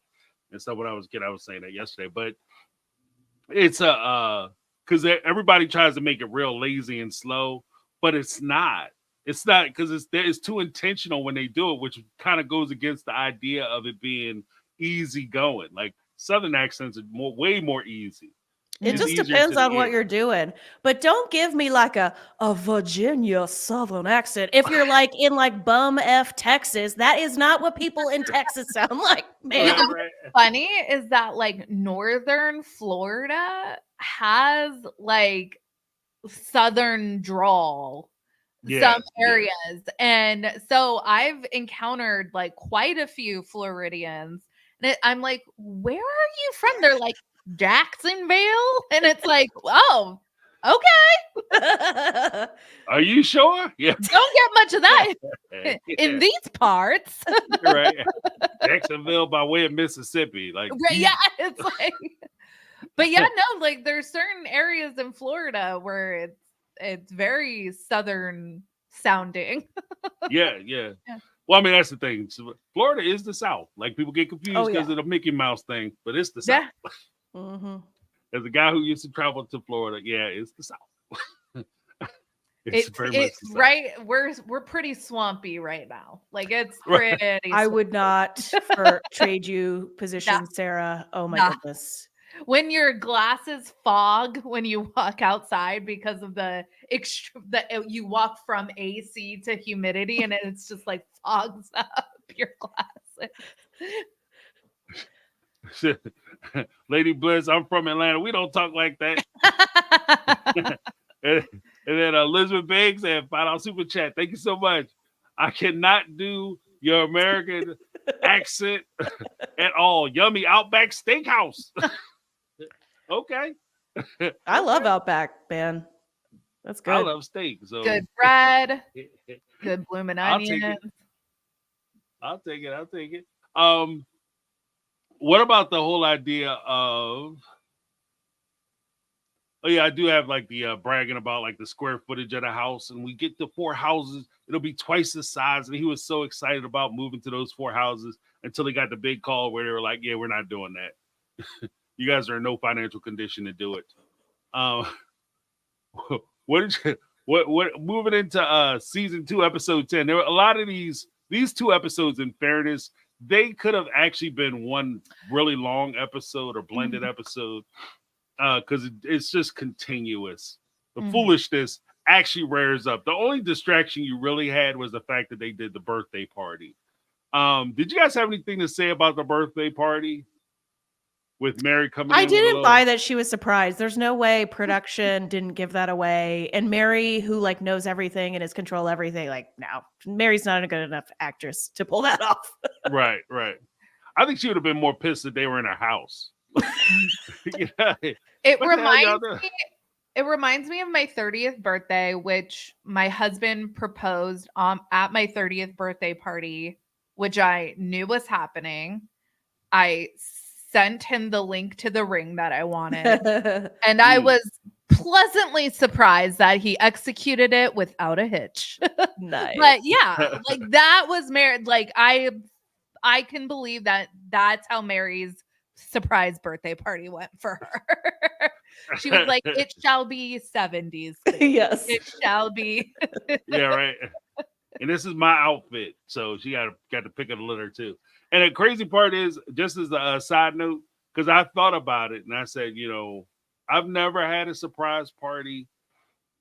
and stuff when I was a kid. I was saying that yesterday, but it's because everybody tries to make it real lazy and slow, but it's not. It's not because it's too intentional when they do it, which kind of goes against the idea of it being easy going. Like Southern accents are way more easy. It just depends on what you're doing. But don't give me like a Virginia Southern accent. If you're like in like bum F Texas, that is not what people in Texas sound like, man. What's funny is that like northern Florida has like southern drawl. Some areas. And so I've encountered like quite a few Floridians. And I'm like, where are you from? They're like, Jacksonville. And it's like, oh, okay. Are you sure? Yeah. Don't get much of that in these parts. Right. Jacksonville by way of Mississippi. Like, yeah, it's like, but yeah, no, like there's certain areas in Florida where it's very southern sounding. yeah. Well, I mean, that's the thing. Florida is the South. Like people get confused because of the Mickey Mouse thing, but it's the South. Mm-hmm. As a guy who used to travel to Florida, it's the South. it's very much the South. Right. We're pretty swampy right now. Like it's pretty. I would not trade you position, Sarah. Oh my goodness. When your glasses fog when you walk outside because of you walk from AC to humidity and it's just like fogs up your glasses. Lady Bliss, I'm from Atlanta. We don't talk like that. and then Elizabeth Banks and $5 super chat. Thank you so much. I cannot do your American accent at all. Yummy Outback Steakhouse. Okay. I love Outback, man. That's good. I love steak. So good bread, good blooming onions. I'll take it. What about the whole idea of? Oh yeah, I do have like the bragging about like the square footage of the house, and we get to 4 houses. It'll be twice the size, and he was so excited about moving to those 4 houses until he got the big call where they were like, "Yeah, we're not doing that. You guys are in no financial condition to do it." What moving into season 2, episode 10, there were a lot of these 2 episodes, in fairness, they could have actually been one really long episode or blended episode because it's just continuous. The foolishness actually rears up. The only distraction you really had was the fact that they did the birthday party. Did you guys have anything to say about the birthday party? With Mary coming in? I didn't buy that she was surprised. There's no way production didn't give that away. And Mary, who like knows everything and is control everything, like no, Mary's not a good enough actress to pull that off. Right. I think she would have been more pissed that they were in her house. It reminds me of my 30th birthday, which my husband proposed at my 30th birthday party, which I knew was happening. I sent him the link to the ring that I wanted. And I was pleasantly surprised that he executed it without a hitch. Nice. But yeah, like that was married. Like I can believe that that's how Mary's surprise birthday party went for her. She was like, "It shall be 70s. Yes. It shall be." Yeah, right. And this is my outfit. So she got to pick a litter too. And the crazy part is, just as a side note, because I thought about it and I said, I've never had a surprise party,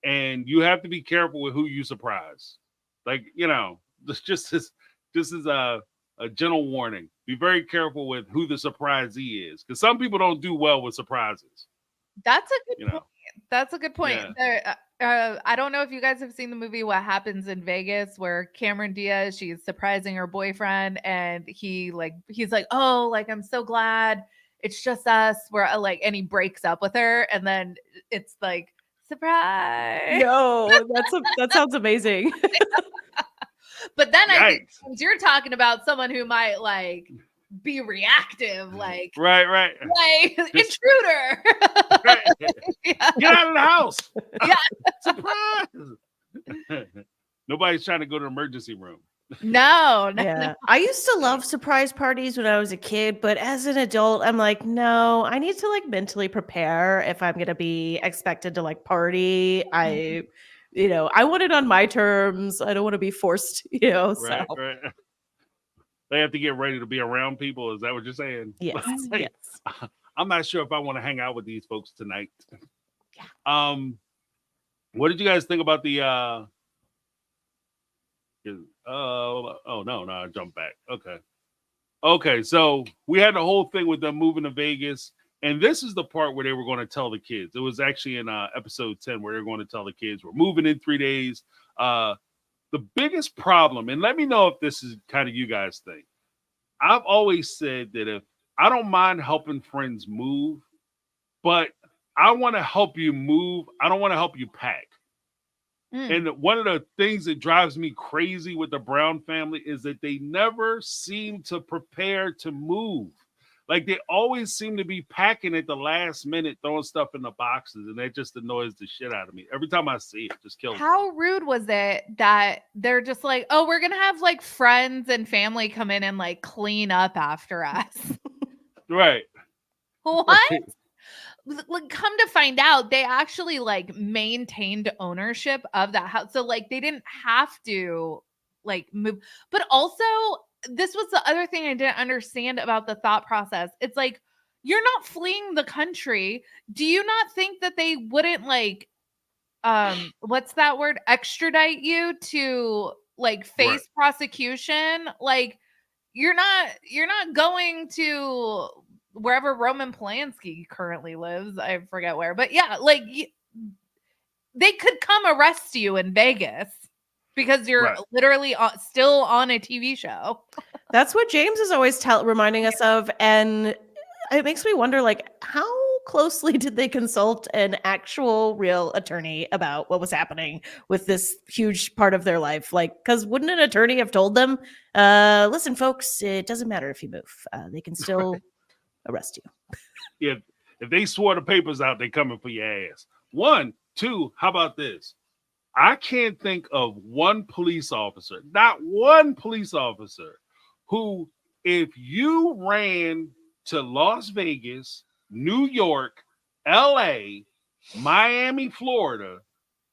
and you have to be careful with who you surprise. Like, just as a gentle warning, be very careful with who the surprisee is, because some people don't do well with surprises. That's a good point. That's a good point. Yeah. I don't know if you guys have seen the movie What Happens in Vegas, where Cameron Diaz, she's surprising her boyfriend, and he's like, "Oh, like I'm so glad it's just us." We're like, and he breaks up with her, and then it's like, surprise. No, that sounds amazing. But then I think you're talking about someone who might like be reactive, like right, like intruder. Right. Yeah. Get out of the house. Yeah. Surprise. Nobody's trying to go to the emergency room. No. I used to love surprise parties when I was a kid, but as an adult, I'm like, no, I need to like mentally prepare if I'm gonna be expected to like party. I want it on my terms. I don't want to be forced, Right. They have to get ready to be around people. Is that what you're saying? Yes. Like, yes. I'm not sure if I want to hang out with these folks tonight. Yeah. What did you guys think about the oh no, I jumped back. Okay, so we had the whole thing with them moving to Vegas, and this is the part where they were going to tell the kids. It was actually in episode 10 where they're going to tell the kids we're moving in 3 days. The biggest problem, and let me know if this is kind of you guys think. I've always said that if I don't mind helping friends move, but I want to help you move. I don't want to help you pack. And one of the things that drives me crazy with the Brown family is that they never seem to prepare to move. Like they always seem to be packing at the last minute, throwing stuff in the boxes, and that just annoys the shit out of me. Every time I see it, it just kills me. How rude was it that they're just like, oh, we're gonna have like friends and family come in and like clean up after us? Right. What? Right. Like, come to find out, they actually like maintained ownership of that house, so like they didn't have to like move. But also, this was the other thing I didn't understand about the thought process. It's like, you're not fleeing the country. Do you not think that they wouldn't like what's that word, extradite you to like face prosecution? Like you're not going to wherever Roman Polanski currently lives. I forget where, but yeah, like they could come arrest you in Vegas because you're literally still on a TV show. That's what James is always reminding us of, and it makes me wonder, like, how closely did they consult an actual real attorney about what was happening with this huge part of their life? Like, because wouldn't an attorney have told them, listen, folks, it doesn't matter if you move. They can still arrest you. If they swore the papers out, they coming for your ass. 1, 2, how about this? I can't think of one police officer, not one police officer, who, if you ran to Las Vegas, New York, LA, Miami, Florida,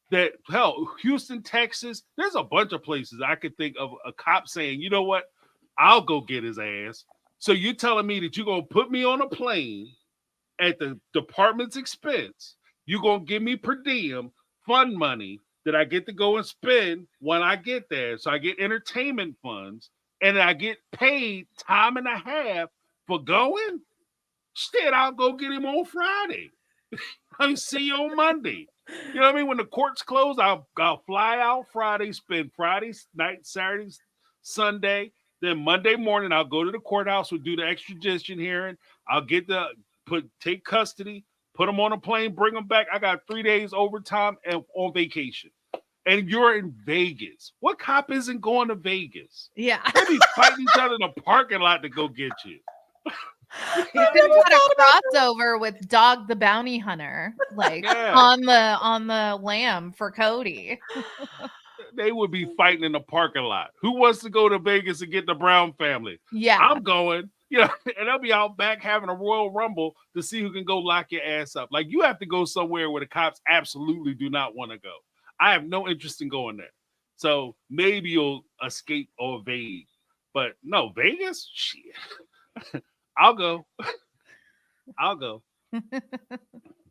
that hell, Houston, Texas, there's a bunch of places I could think of a cop saying, you know what, I'll go get his ass. So you're telling me that you're going to put me on a plane at the department's expense. You're going to give me per diem, fund money that I get to go and spend when I get there. So I get entertainment funds and I get paid time and a half for going. Shit, I'll go get him on Friday. I'll see you on Monday. You know what I mean? When the courts close, I'll fly out Friday, spend Friday night, Saturday, Sunday. Then Monday morning, I'll go to the courthouse. We'll do the extradition hearing. I'll get take custody, put them on a plane, bring them back. I got 3 days overtime and on vacation. And you're in Vegas. What cop isn't going to Vegas? Yeah. They be fighting each other in the parking lot to go get you. You could have had a crossover with Dog the Bounty Hunter, like on the lam for Cody. They would be fighting in the parking lot. Who wants to go to Vegas and get the Brown family? Yeah, I'm going. And they'll be out back having a Royal Rumble to see who can go lock your ass up. Like, you have to go somewhere where the cops absolutely do not want to go. I have no interest in going there. So maybe you'll escape or evade. But no, Vegas? Shit. I'll go.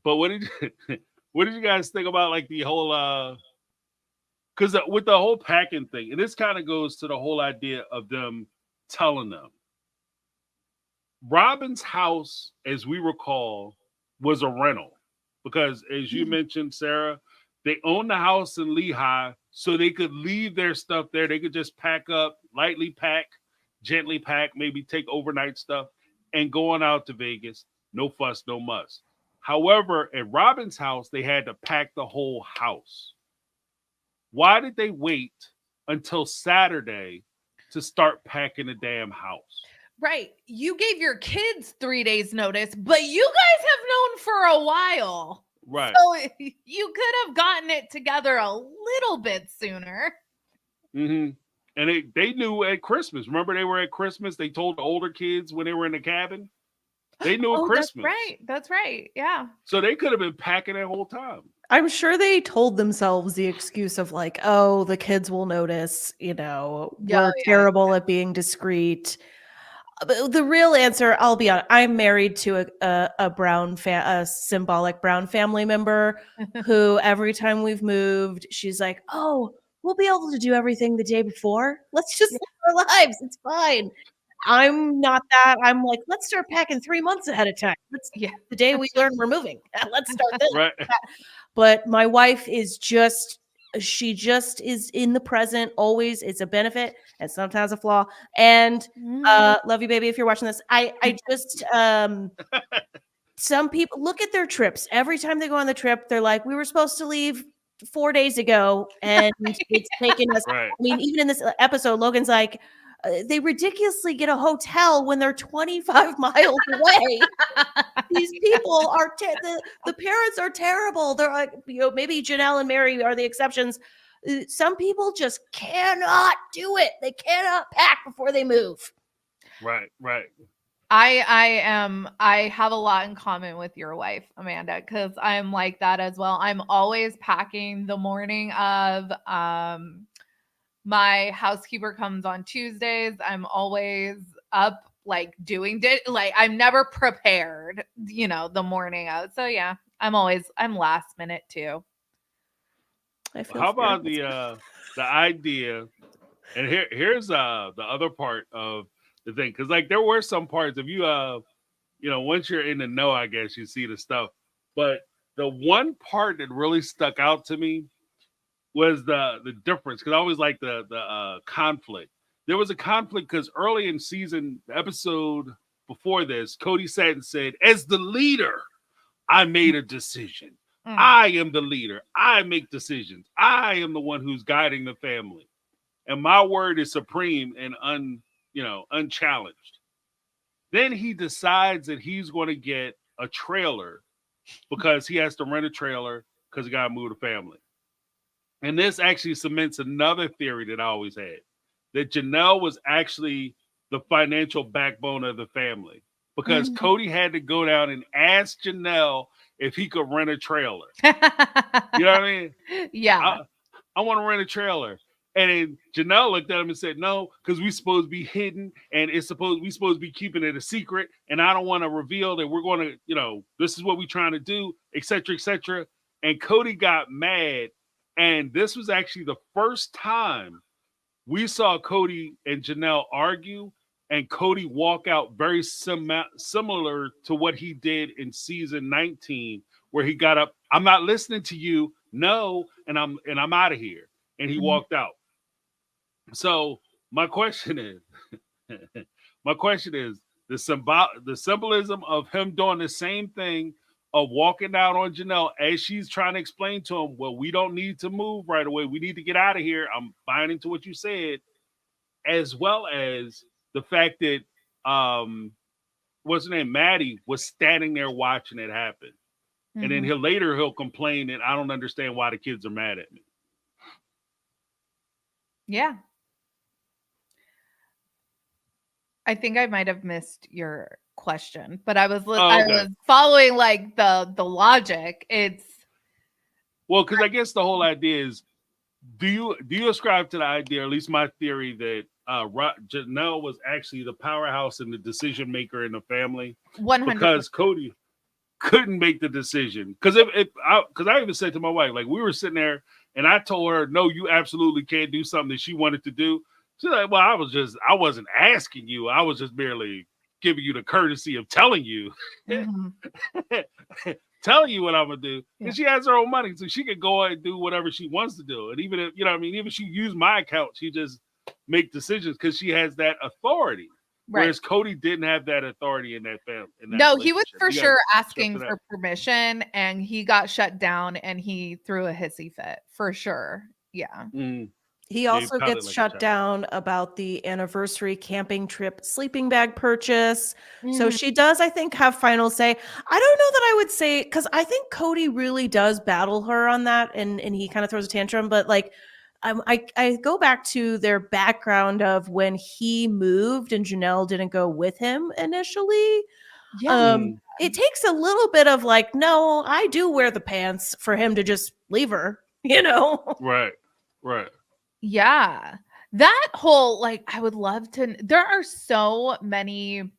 But what did you guys think about like the whole because with the whole packing thing, and this kind of goes to the whole idea of them telling them. Robin's house, as we recall, was a rental because, as you mentioned, Sarah, they owned the house in Lehigh, so they could leave their stuff there. They could just pack up, lightly pack, gently pack, maybe take overnight stuff, and go on out to Vegas. No fuss, no muss. However, at Robin's house, they had to pack the whole house. Why did they wait until Saturday to start packing the damn house? Right. You gave your kids 3 days notice, but you guys have known for a while. Right. So you could have gotten it together a little bit sooner. Mm-hmm. And they knew at Christmas. Remember, they were at Christmas. They told the older kids when they were in the cabin. They knew at Christmas. That's right. Yeah. So they could have been packing that whole time. I'm sure they told themselves the excuse of like, oh, the kids will notice, we're terrible at being discreet. But the real answer, I'll be honest, I'm married to a symbolic brown family member who every time we've moved, she's like, "Oh, we'll be able to do everything the day before. Let's just live our lives. It's fine." I'm not that. I'm like, let's start packing 3 months ahead of time. The day we learn we're moving. Let's start this. Right. But my wife is she just is in the present always. It's a benefit and sometimes a flaw. And love you, baby, if you're watching this. I just some people look at their trips. Every time they go on the trip, they're like, we were supposed to leave 4 days ago, and it's taken us. Right. I mean, even in this episode, Logan's like, they ridiculously get a hotel when they're 25 miles away. These people are the parents are terrible. They're like, maybe Janelle and Mary are the exceptions. Some people just cannot do it. They cannot pack before they move. Right. I have a lot in common with your wife, Amanda, because I'm like that as well. I'm always packing the morning of my housekeeper comes on Tuesdays. I'm always up like doing like I'm never prepared, the morning of. So yeah, I'm last minute too. How about the idea? And here's the other part of the thing, because like there were some parts of you once you're in the know, I guess you see the stuff. But the one part that really stuck out to me was the difference, because I always like the conflict. There was a conflict because early in episode before this, Cody sat and said, as the leader, I made a decision. I am the leader. I make decisions. I am the one who's guiding the family. And my word is supreme and unchallenged. Then he decides that he's going to get a trailer because he has to rent a trailer because he got to move the family. And this actually cements another theory that I always had, that Janelle was actually the financial backbone of the family, because Cody had to go down and ask Janelle if he could rent a trailer. You know what I mean? Yeah. I want to rent a trailer. And then Janelle looked at him and said, no, because we're supposed to be hidden, and we're supposed to be keeping it a secret. And I don't want to reveal that we're going to, this is what we're trying to do, et cetera, et cetera. And Cody got mad. And this was actually the first time we saw Cody and Janelle argue, and Cody walk out very similar to what he did in season 19, where he got up, I'm not listening to you, no, and I'm out of here. And he walked out. So my question is the symbolism of him doing the same thing, of walking out on Janelle as she's trying to explain to him, well, we don't need to move right away. We need to get out of here. I'm buying into what you said, as well as the fact that, what's her name? Maddie was standing there watching it happen. And then he'll complain that I don't understand why the kids are mad at me. Yeah. I think I might have missed your question, but I was I was following like the logic. It's well, because I guess the whole idea is, do you ascribe to the idea, or at least my theory, that Janelle was actually the powerhouse and the decision maker in the family? 100%. Because Cody couldn't make the decision. Because I even said to my wife, like, we were sitting there and I told her, no, you absolutely can't do something that she wanted to do. She's like, well, I wasn't asking you. I was just merely giving you the courtesy of telling you, telling you what I'm going to do. Yeah. And she has her own money, so she can go and do whatever she wants to do. And even if, even if she used my account, she just make decisions because she has that authority. Right. Whereas Cody didn't have that authority in that family. No, he was for sure asking for permission, and he got shut down, and he threw a hissy fit for sure. Yeah. He also gets shut down about the anniversary camping trip sleeping bag purchase. So she does, I think, have final say. I don't know that I would say, because I think Cody really does battle her on that, and he kind of throws a tantrum. But like, I go back to their background of when he moved and Janelle didn't go with him initially. Yeah. It takes a little bit of like, no, I do wear the pants for him to just leave her, Right. Yeah. That whole, like, I would love to. There are so many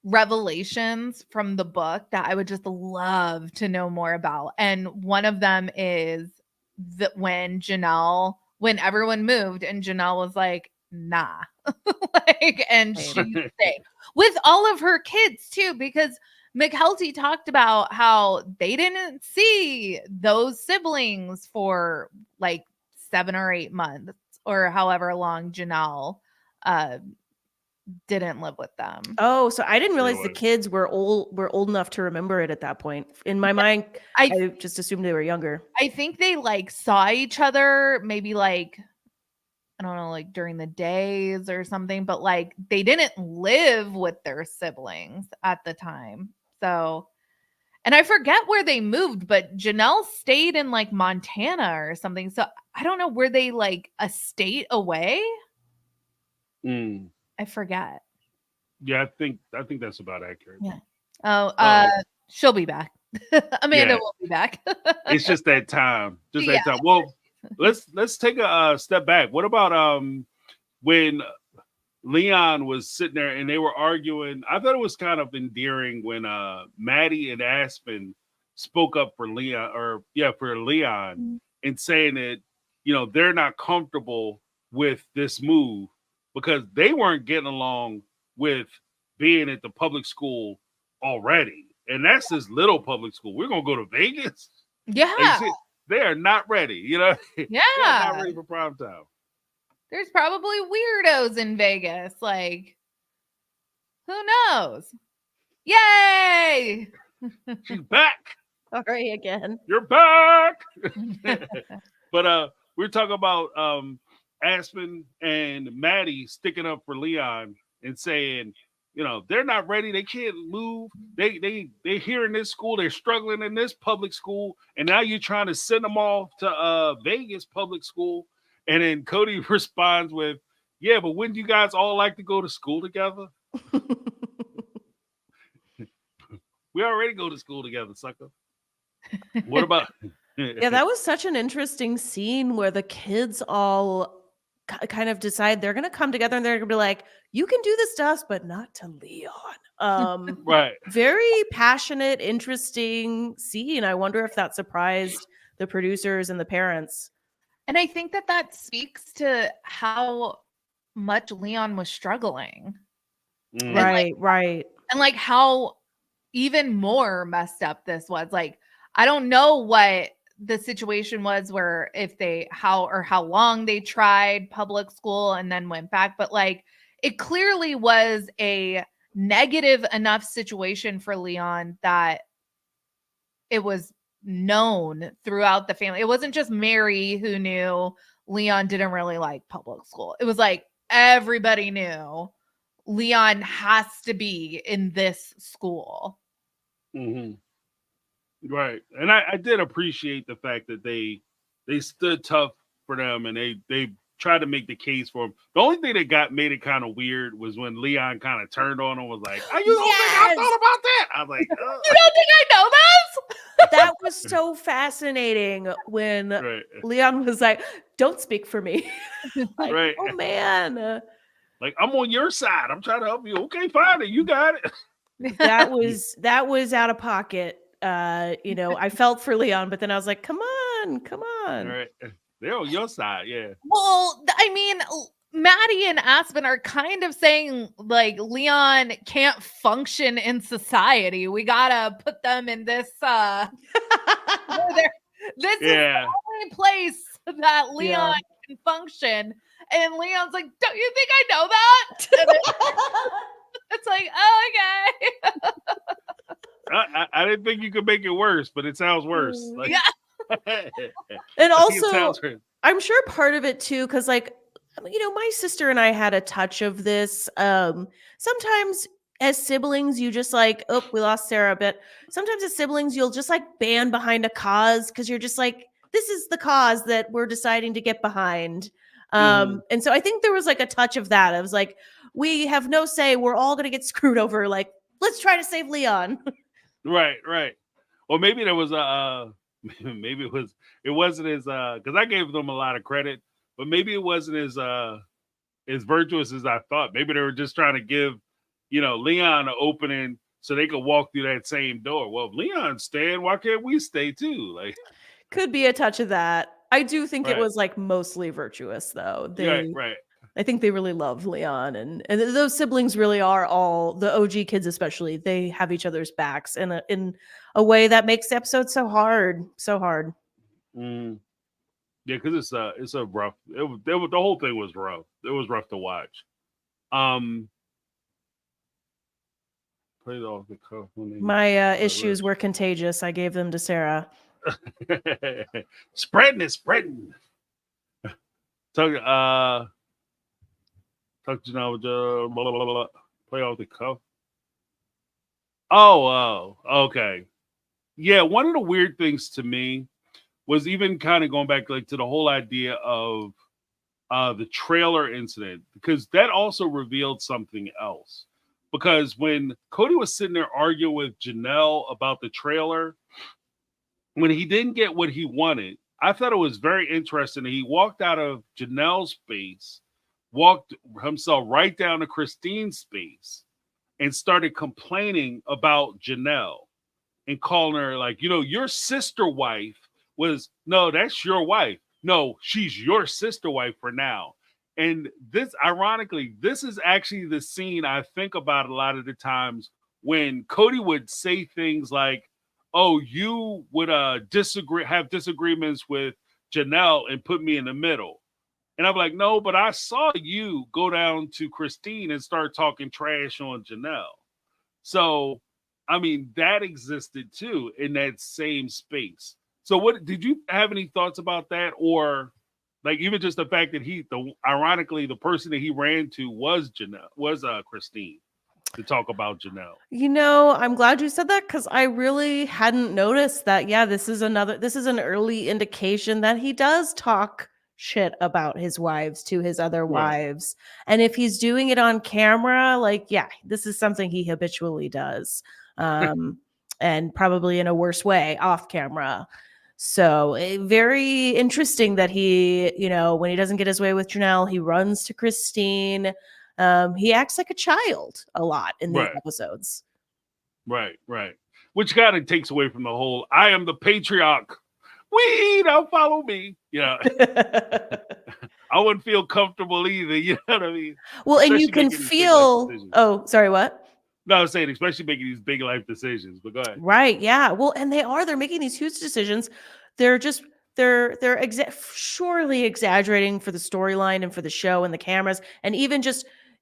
revelations from the book that I would just love to know more about. And one of them is that when everyone moved and Janelle was like, nah, like, and she stayed with all of her kids too, because McKelty talked about how they didn't see those siblings for like 7 or 8 months or however long Janelle didn't live with them. Oh, so I didn't realize the kids were old enough to remember it at that point. In my mind, I just assumed they were younger. I think they like saw each other maybe like, I don't know, like during the days or something, but like they didn't live with their siblings at the time. So, and I forget where they moved, but Janelle stayed in like Montana or something. So I don't know, were they like a state away? I forget. Yeah, I think that's about accurate. Yeah. She'll be back. Amanda will be back. It's just that time. That time. Well, let's take a step back. What about when Leon was sitting there and they were arguing? I thought it was kind of endearing when Maddie and Aspen spoke up for Leon, and saying that, you know, they're not comfortable with this move because they weren't getting along with being at the public school already. And that's this little public school. We're going to go to Vegas? Yeah. They are not ready, you know? Yeah. They're not ready for prime time. There's probably weirdos in Vegas. Like, who knows? Yay! She's back. Sorry again. You're back. But we're talking about Aspen and Maddie sticking up for Leon and saying, you know, they're not ready. They can't move. They're here in this school. They're struggling in this public school. And now you're trying to send them off to Vegas public school. And then Cody responds with, yeah, but wouldn't you guys all like to go to school together? We already go to school together, sucker. What about... Yeah, that was such an interesting scene where the kids all kind of decide they're going to come together and they're going to be like, you can do this to us, but not to Leon. Right. Very passionate, interesting scene. I wonder if that surprised the producers and the parents. And I think that speaks to how much Leon was struggling. Right. And like how even more messed up this was. Like, I don't know what the situation was where how long they tried public school and then went back, but like it clearly was a negative enough situation for Leon that it was known throughout the family. It wasn't just Mary who knew Leon didn't really like public school. It was like everybody knew Leon has to be in this school. Mm-hmm. Right. And I did appreciate the fact that they stood tough for them and they tried to make the case for him. The only thing that made it kind of weird was when Leon kind of turned on him, was like, "Oh, you don't think I thought about that?" I was like, "You don't think I know this?" That was so fascinating when Leon was like, "Don't speak for me." Like, right. Oh man. Like, I'm on your side. I'm trying to help you. Okay, fine. You got it. That was out of pocket. You know, I felt for Leon, but then I was like, come on. All right. They're on your side, yeah. Well, I mean, Maddie and Aspen are kind of saying like Leon can't function in society. We gotta put them in this this is the only place that Leon can function. And Leon's like, don't you think I know that? It's like, oh, okay. I didn't think you could make it worse, but it sounds worse. Like, and also, I'm sure part of it too, because like, you know, my sister and I had a touch of this. Sometimes as siblings, you just like, oh, we lost Sarah a bit. Sometimes as siblings, you'll just like band behind a cause because you're just like, this is the cause that we're deciding to get behind. And so I think there was like a touch of that. I was like, we have no say. We're all going to get screwed over. Like, let's try to save Leon. Right. Or maybe there was maybe it wasn't as because I gave them a lot of credit, but maybe it wasn't as as virtuous as I thought. Maybe they were just trying to give, Leon an opening so they could walk through that same door. Well, if Leon's staying, why can't we stay too? Like, could be a touch of that. I do think it Right. was like mostly virtuous though. right. I think they really love Leon, and those siblings really are all the OG kids, especially. They have each other's backs in a way that makes the episode so hard. Mm. Yeah, because it's a rough. The whole thing was rough. It was rough to watch. Played off the cuff. My issues were contagious. I gave them to Sarah. spreading. Talk to Janelle. Blah, blah, blah, blah. Play off the cuff. Oh, okay. Yeah, one of the weird things to me was even kind of going back like to the whole idea of the trailer incident, because that also revealed something else. Because when Cody was sitting there arguing with Janelle about the trailer, when he didn't get what he wanted, I thought it was very interesting that he walked out of Janelle's space, walked himself right down to Christine's space, and started complaining about Janelle and calling her like, your sister wife was, no, that's your wife. No, she's your sister wife for now. And this, ironically, this is actually the scene I think about a lot of the times when Cody would say things like, oh, you would have disagreements with Janelle and put me in the middle. And I'm like, no, but I saw you go down to Christine and start talking trash on Janelle. So, I mean, that existed too in that same space. So what did you have any thoughts about that? Or like even just the fact that ironically, the person that he ran to was Christine to talk about Janelle. I'm glad you said that because I really hadn't noticed that. Yeah, this is an early indication that he does talk shit about his wives to his other wives. And if he's doing it on camera, like, yeah, this is something he habitually does. And probably in a worse way off camera. So very interesting that he, when he doesn't get his way with Janelle, he runs to Christine. He acts like a child a lot in these episodes. Right. Which kind of takes away from the whole, I am the patriarch. Don't follow me. I wouldn't feel comfortable either. You know what I mean? Well, especially, and you can feel, oh, sorry, what? No, I was saying, especially making these big life decisions, but go ahead. Right. Yeah. Well, and they're making these huge decisions. They're surely exaggerating for the storyline and for the show and the cameras. And even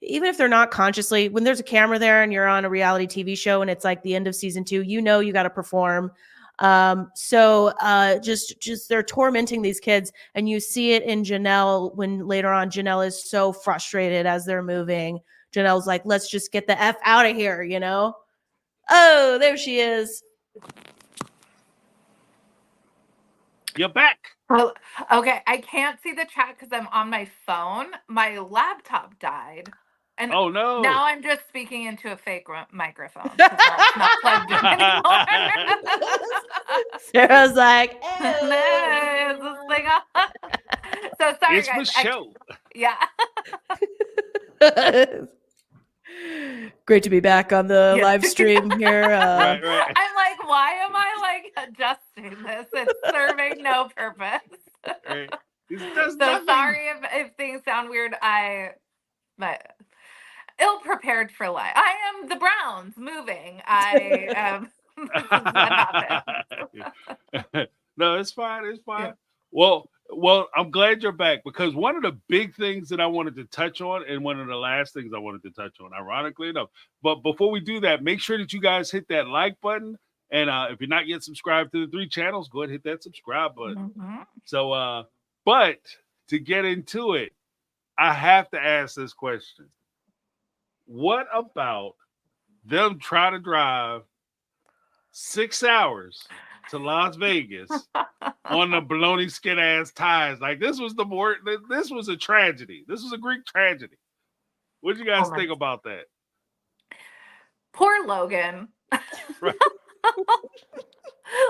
if they're not consciously, when there's a camera there and you're on a reality TV show and it's like the end of season 2, you got to perform. So they're tormenting these kids, and you see it in Janelle when later on Janelle is so frustrated as they're moving. Janelle's like, let's just get the F out of here, Oh, there she is. You're back. Oh, okay. I can't see the chat because I'm on my phone. My laptop died. And oh no! Now I'm just speaking into a fake microphone. It's not plugged in anymore. Sarah's like, hey. Is this thing on? So sorry, it's guys. Michelle. Yeah. Great to be back on the live stream here. Right. I'm like, why am I like adjusting this? It's serving no purpose. Right. So sorry if things sound weird. But ill-prepared for life. I am the Browns moving. I am. No, it's fine. It's fine. Yeah. Well, I'm glad you're back, because one of the big things that I wanted to touch on, and one of the last things I wanted to touch on, ironically enough. But before we do that, make sure that you guys hit that like button. And if you're not yet subscribed to the 3 channels, go ahead and hit that subscribe button. Mm-hmm. So, but to get into it, I have to ask this question. What about them trying to drive 6 hours to Las Vegas on the baloney skin ass tires? Like, this was a tragedy. This was a Greek tragedy. What do you guys think about that? Poor Logan. Right.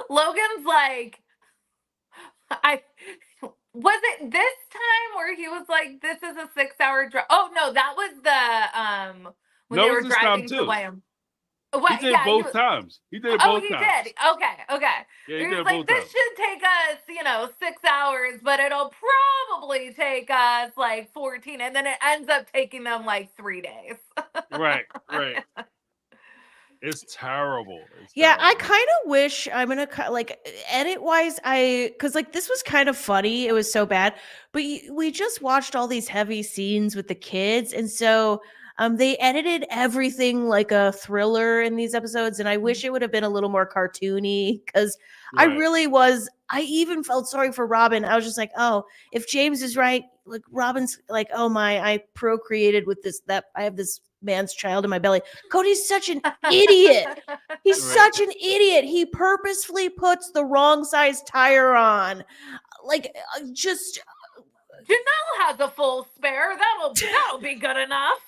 Logan's like, Was it this time where he was like, "This is a 6-hour drive"? Oh no, that was the when they were driving to Wyoming. He did both times. He did it both times. Oh, he did. Okay. Yeah, he He did was it like, both this times. should take us, 6 hours, but it'll probably take us like 14, and then it ends up taking them like 3 days. Right. It's terrible. Yeah, I kind of wish I'm gonna like edit wise, because like this was kind of funny. It was so bad, but we just watched all these heavy scenes with the kids, and so they edited everything like a thriller in these episodes, and I wish it would have been a little more cartoony because I really was. I even felt sorry for Robin. I was just like, oh, if James is right, like Robin's like, oh my, I procreated with I have this man's child in my belly. Cody's such an idiot. He's such an idiot. He purposefully puts the wrong size tire on. Like, just Janelle has a full spare. That'll be good enough.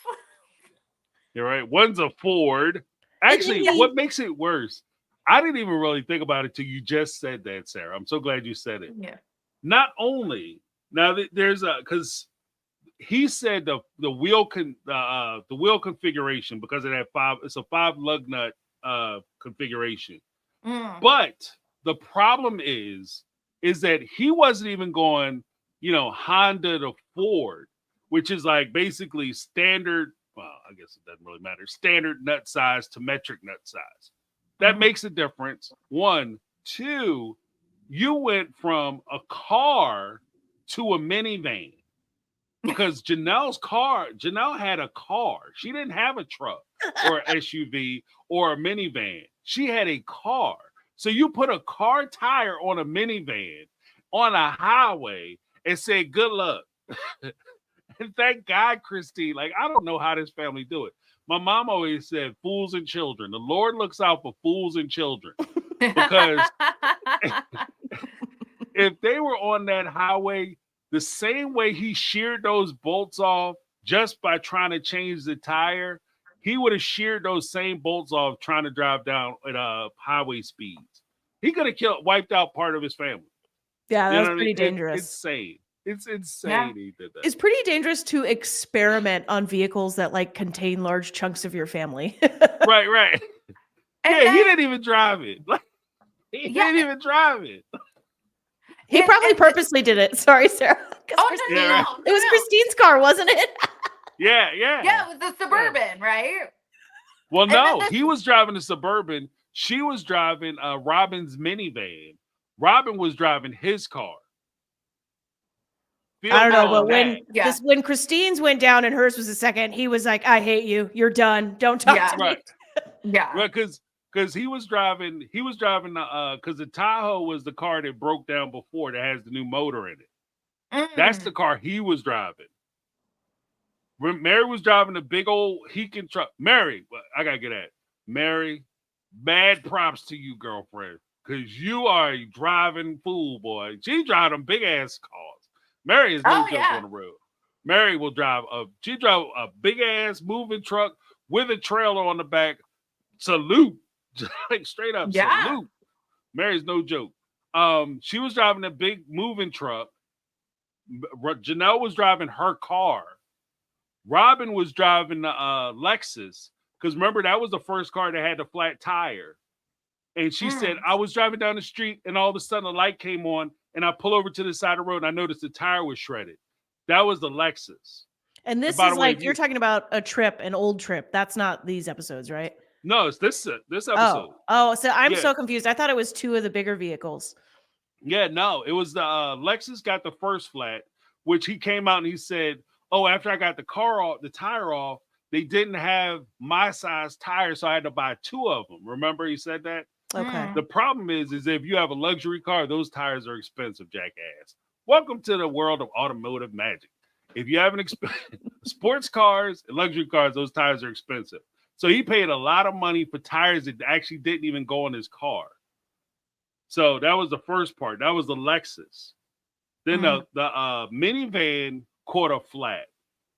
You're right. One's a Ford. Actually, what makes it worse, I didn't even really think about it till you just said that, Sarah. I'm so glad you said it. Yeah. Not only now there's because he said the wheel configuration, because it had it's a 5 lug nut configuration. But the problem is that he wasn't even going, Honda to Ford, which is like basically standard. Well, I guess it doesn't really matter. Standard nut size to metric nut size. That makes a difference. 1, 2, you went from a car to a minivan. Because Janelle had a car. She didn't have a truck or an SUV or a minivan. She had a car. So you put a car tire on a minivan on a highway and said, good luck. And thank God, Christine. Like, I don't know how this family do it. My mom always said, fools and children. The Lord looks out for fools and children. Because if they were on that highway, the same way he sheared those bolts off just by trying to change the tire, he would have sheared those same bolts off trying to drive down at highway speeds. He could have wiped out part of his family. Yeah, that was pretty dangerous. It's insane. It's insane. Yeah. He did that. It's pretty dangerous to experiment on vehicles that like contain large chunks of your family. Right. He didn't even drive it. He didn't even drive it. He probably purposely did it. Sorry, Sarah. It was Christine's car, wasn't it? Yeah. Yeah, it was the Suburban, right? Well, no, he was driving the Suburban. She was driving Robin's minivan. Robin was driving his car. I don't know, but when Christine's went down and hers was a second, he was like, I hate you. You're done. Don't talk to me. Yeah. Right, because he was driving because the Tahoe was the car that broke down before that has the new motor in it. That's the car he was driving. When Mary was driving a big old Hekin truck. Mary, I gotta get at Mary. Mad props to you, girlfriend, because you are a driving fool, boy. She drive them big ass cars. Mary is no joke on the road. Mary will drive a big ass moving truck with a trailer on the back. Salute. Like straight up salute. Mary's no joke. She was driving a big moving truck. Janelle was driving her car. Robin was driving the Lexus, because remember that was the first car that had the flat tire. And she said, I was driving down the street and all of a sudden a light came on and I pull over to the side of the road and I noticed the tire was shredded. That was the Lexus. And this is like, you're talking about an old trip. That's not these episodes, right? No, it's this episode. Oh, so I'm so confused. I thought it was 2 of the bigger vehicles. Yeah, no, it was the Lexus got the first flat, which he came out and he said, oh, after I got the tire off, they didn't have my size tire, so I had to buy 2 of them. Remember he said that? Okay. The problem is if you have a luxury car, those tires are expensive, jackass. Welcome to the world of automotive magic. If you have sports cars and luxury cars, those tires are expensive. So he paid a lot of money for tires that actually didn't even go on his car. So that was the first part. That was the Lexus. Then the minivan caught a flat.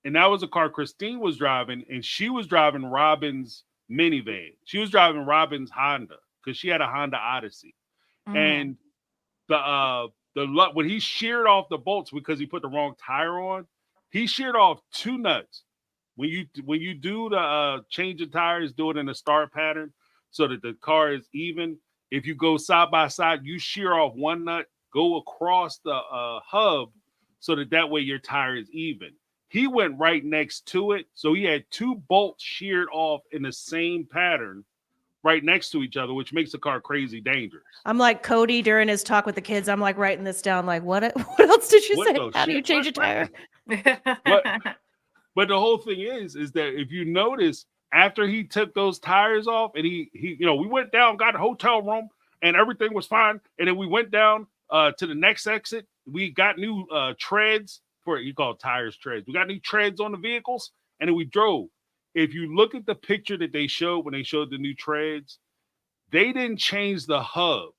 And that was a car Christine was driving, and she was driving Robin's minivan. She was driving Robin's Honda because she had a Honda Odyssey. And the when he sheared off the bolts because he put the wrong tire on, he sheared off 2 nuts. When you do the change of tires, do it in a star pattern so that the car is even. If you go side by side, you shear off 1 nut, go across the hub so that way your tire is even. He went right next to it, so he had 2 bolts sheared off in the same pattern right next to each other, which makes the car crazy dangerous. I'm like Cody during his talk with the kids. I'm like writing this down. Like, what else did you say? How do you change a tire? But the whole thing is that if you notice, after he took those tires off and he we went down, got a hotel room and everything was fine. And then we went down to the next exit. We got new treads you call tires treads. We got new treads on the vehicles and then we drove. If you look at the picture that they showed when they showed the new treads, they didn't change the hub.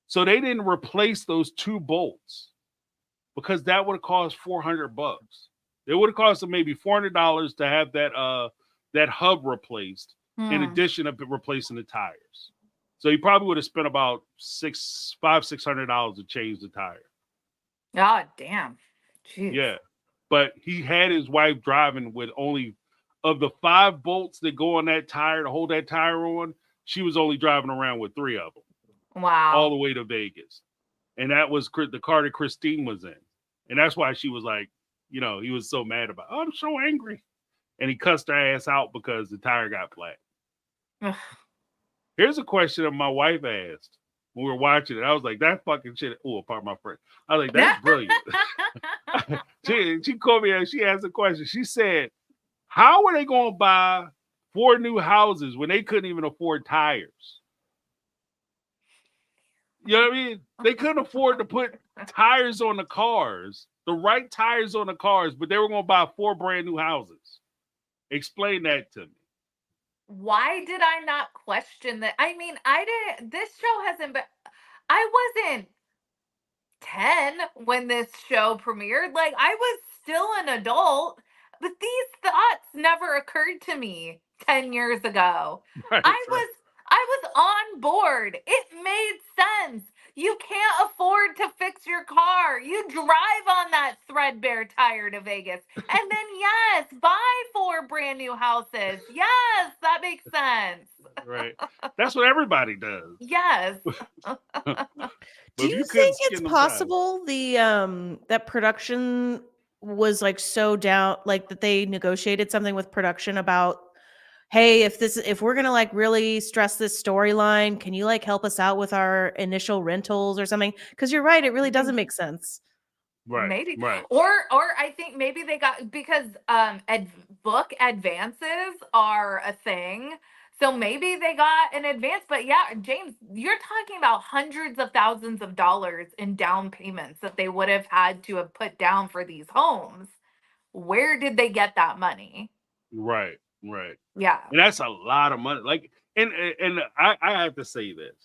So they didn't replace those 2 bolts because that would have cost $400. It would have cost them maybe $400 to have that hub replaced in addition to replacing the tires. So he probably would have spent about $600 to change the tire. God damn. Jeez. Yeah. But he had his wife driving with only of the 5 bolts that go on that tire to hold that tire on, she was only driving around with 3 of them. Wow. All the way to Vegas. And that was the car that Christine was in. And that's why she was like, he was so mad about it. Oh, I'm so angry. And he cussed her ass out because the tire got flat. Here's a question that my wife asked when we were watching it. I was like, that fucking shit. Oh, pardon my friend. I was like, that's brilliant. She called me and she asked a question. She said, how are they going to buy 4 new houses when they couldn't even afford tires? You know what I mean? They couldn't afford to put tires on the cars, the right tires on the cars, but they were going to buy 4 brand new houses. Explain that to me. Why did I not question that? I mean, this show hasn't been, I wasn't 10 when this show premiered. Like, I was still an adult, but these thoughts never occurred to me 10 years ago. Right, I was on board. It made sense. You can't afford to fix your car. You drive on that threadbare tire to Vegas. And then, yes, buy 4 brand new houses. Yes, that makes sense. Right. That's what everybody does. Yes. Do you think it's possible that production was like so down, like that they negotiated something with production about, hey, if we're gonna like really stress this storyline, can you like help us out with our initial rentals or something? Because you're right, it really doesn't make sense. Right. Maybe. Right. Or I think maybe they got, because book advances are a thing. So maybe they got an advance. But yeah, James, you're talking about hundreds of thousands of dollars in down payments that they would have had to have put down for these homes. Where did they get that money? Right. Right. Yeah. And that's a lot of money. Like, and I have to say this.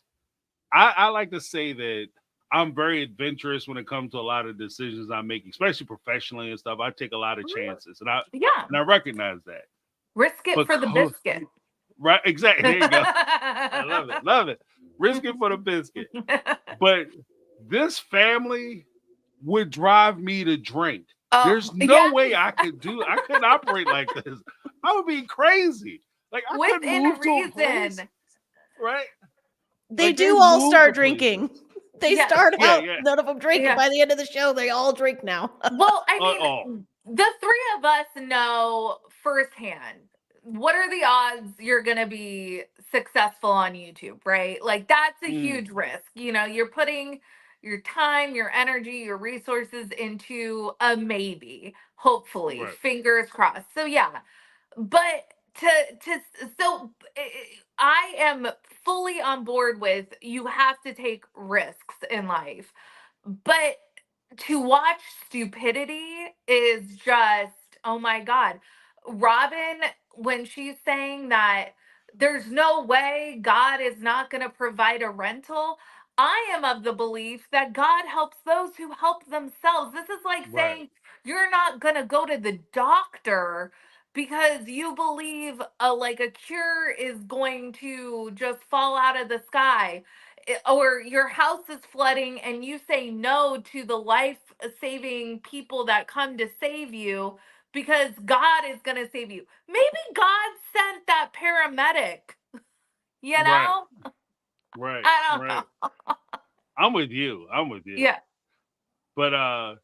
I like to say that I'm very adventurous when it comes to a lot of decisions I make, especially professionally and stuff. I take a lot of chances, and I recognize that. Risk it for the biscuit. Right, exactly. There you go. I love it. Risk it for the biscuit. But this family would drive me to drink. There's no way I couldn't operate like this. I would be crazy. Like, I couldn't move to a place, right? They do all start drinking. They start out, none of them drinking. By the end of the show, they all drink now. Well, I mean, the 3 of us know firsthand, what are the odds you're going to be successful on YouTube, right? Like, that's a huge risk. You're putting your time, your energy, your resources into a maybe, hopefully, fingers crossed. So yeah, but so I am fully on board with, you have to take risks in life, but to watch stupidity is just, oh my God. Robin, when she's saying that there's no way God is not going to provide a rental, I am of the belief that God helps those who help themselves. This is like saying you're not going to go to the doctor because you believe a cure is going to just fall out of the sky. or your house is flooding and you say no to the life-saving people that come to save you because God is going to save you. Maybe God sent that paramedic, you know? Right. I don't know. I'm with you. Yeah. But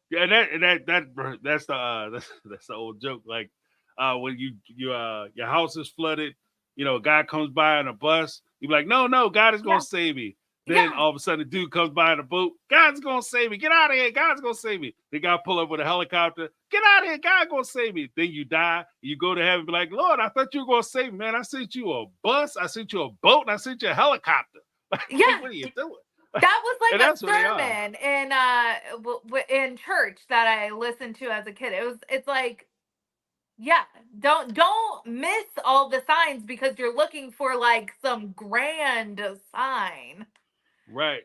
that's the old joke. Like when your house is flooded, a guy comes by in a bus, you be like, no, God is gonna save me. Then all of a sudden, a dude comes by in a boat. God's gonna save me. Get out of here. God's gonna save me. The guy pull up with a helicopter. Get out of here. God's gonna save me. Then you die. You go to heaven. Be like, Lord, I thought you were gonna save me, man. I sent you a bus. I sent you a boat. And I sent you a helicopter. Yeah. What are you doing? That was like a sermon in church that I listened to as a kid. It's like, yeah, don't miss all the signs because you're looking for like some grand sign. Right.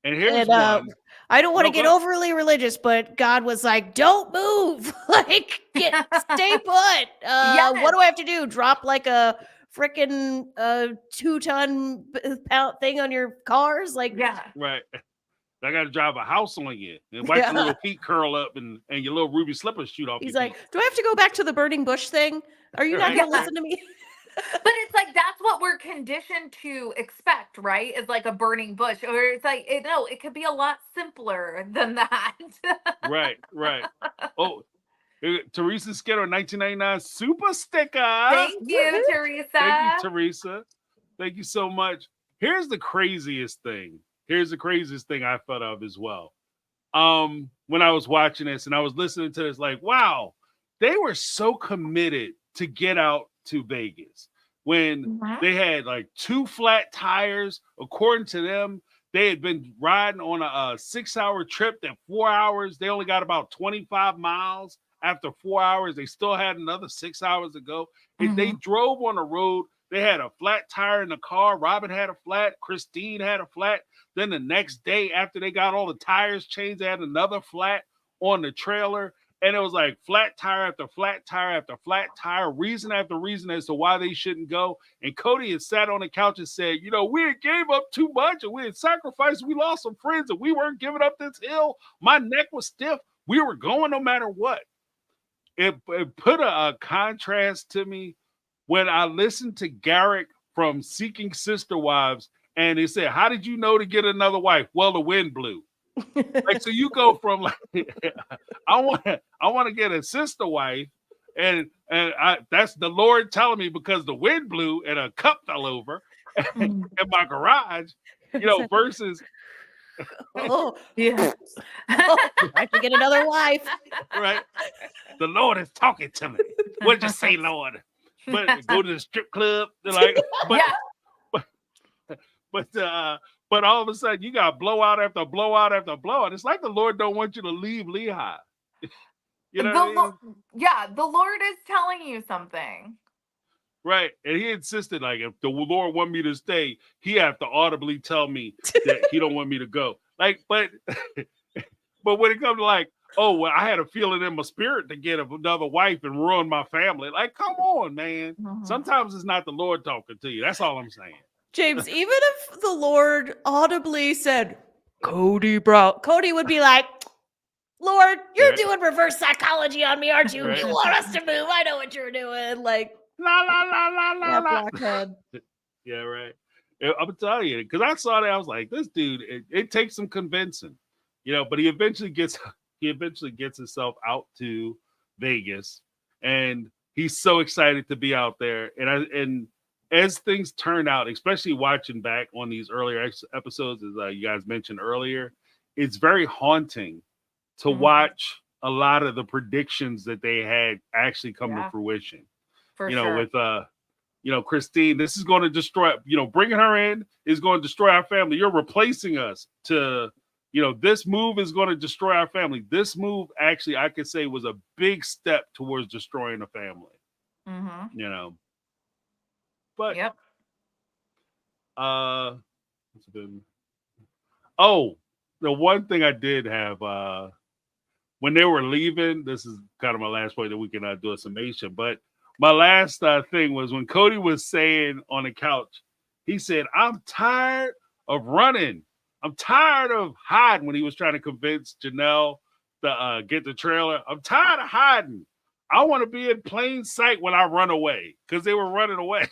And here's one. I don't want to get overly religious, but God was like, "Don't move, like stay put." What do I have to do? Drop like a freaking 2-ton pound thing on your cars? Like, right. I got to drive a house on you and watch your little feet curl up and your little ruby slippers shoot off. He's like, "Do I have to go back to the burning bush thing? Are you not going to listen to me?" But it's like that's what we're conditioned to expect, right? Is like a burning bush, or it's like it could be a lot simpler than that. Right. Oh, Teresa Skinner, 1999 super sticker. Thank you, Teresa. Thank you, Teresa. Thank you so much. Here's the craziest thing I thought of as well. When I was watching this and I was listening to this, like, wow, they were so committed to get out to Vegas when they had like 2 flat tires. According to them, they had been riding on a 6-hour trip. That 4 hours, they only got about 25 miles. After 4 hours, they still had another 6 hours to go. If they drove on the road, they had a flat tire in the car. Robin had a flat. Christine had a flat. Then the next day, after they got all the tires changed, they had another flat on the trailer. And it was like flat tire after flat tire after flat tire, reason after reason as to why they shouldn't go. And Cody had sat on the couch and said, we had gave up too much and we had sacrificed. We lost some friends and we weren't giving up this hill. My neck was stiff. We were going no matter what. It put a contrast to me when I listened to Garrick from Seeking Sister Wives, and he said, "How did you know to get another wife?" Well, the wind blew. Like, so you go from like, I want to get a sister wife, and that's the Lord telling me because the wind blew and a cup fell over in my garage, versus. I can get another wife. Right. The Lord is talking to me. What'd you say, Lord? But go to the strip club. They're like, but all of a sudden you got blowout after blowout after blowout. It's like the Lord don't want you to leave Lehigh. You know what I mean? Yeah, the Lord is telling you something. Right. And he insisted, like, if the Lord want me to stay, he have to audibly tell me that he don't want me to go. Like, but when it comes to like, oh, well, I had a feeling in my spirit to get another wife and ruin my family. Like, come on, man. Sometimes it's not the Lord talking to you. That's all I'm saying. James, even if the Lord audibly said, Cody, bro, Cody would be like, Lord, you're doing reverse psychology on me, aren't you? You want us to move. I know what you're doing. Like, la. Blockhead. Yeah, right. I'm telling you, because I saw that, I was like, this dude, it takes some convincing, but he eventually gets himself out to Vegas, and he's so excited to be out there. And as things turn out, especially watching back on these earlier episodes, as you guys mentioned earlier, it's very haunting to watch a lot of the predictions that they had actually come to fruition. For sure. With Christine, this is going to destroy, bringing her in is going to destroy our family. You're replacing us to, this move is going to destroy our family. This move actually, I could say, was a big step towards destroying the family. But the one thing I did have when they were leaving, this is kind of my last point that we can do a summation, but my last thing was when Cody was saying on the couch, he said, I'm tired of running. I'm tired of hiding when he was trying to convince Janelle to get the trailer. I'm tired of hiding. I want to be in plain sight when I run away because they were running away.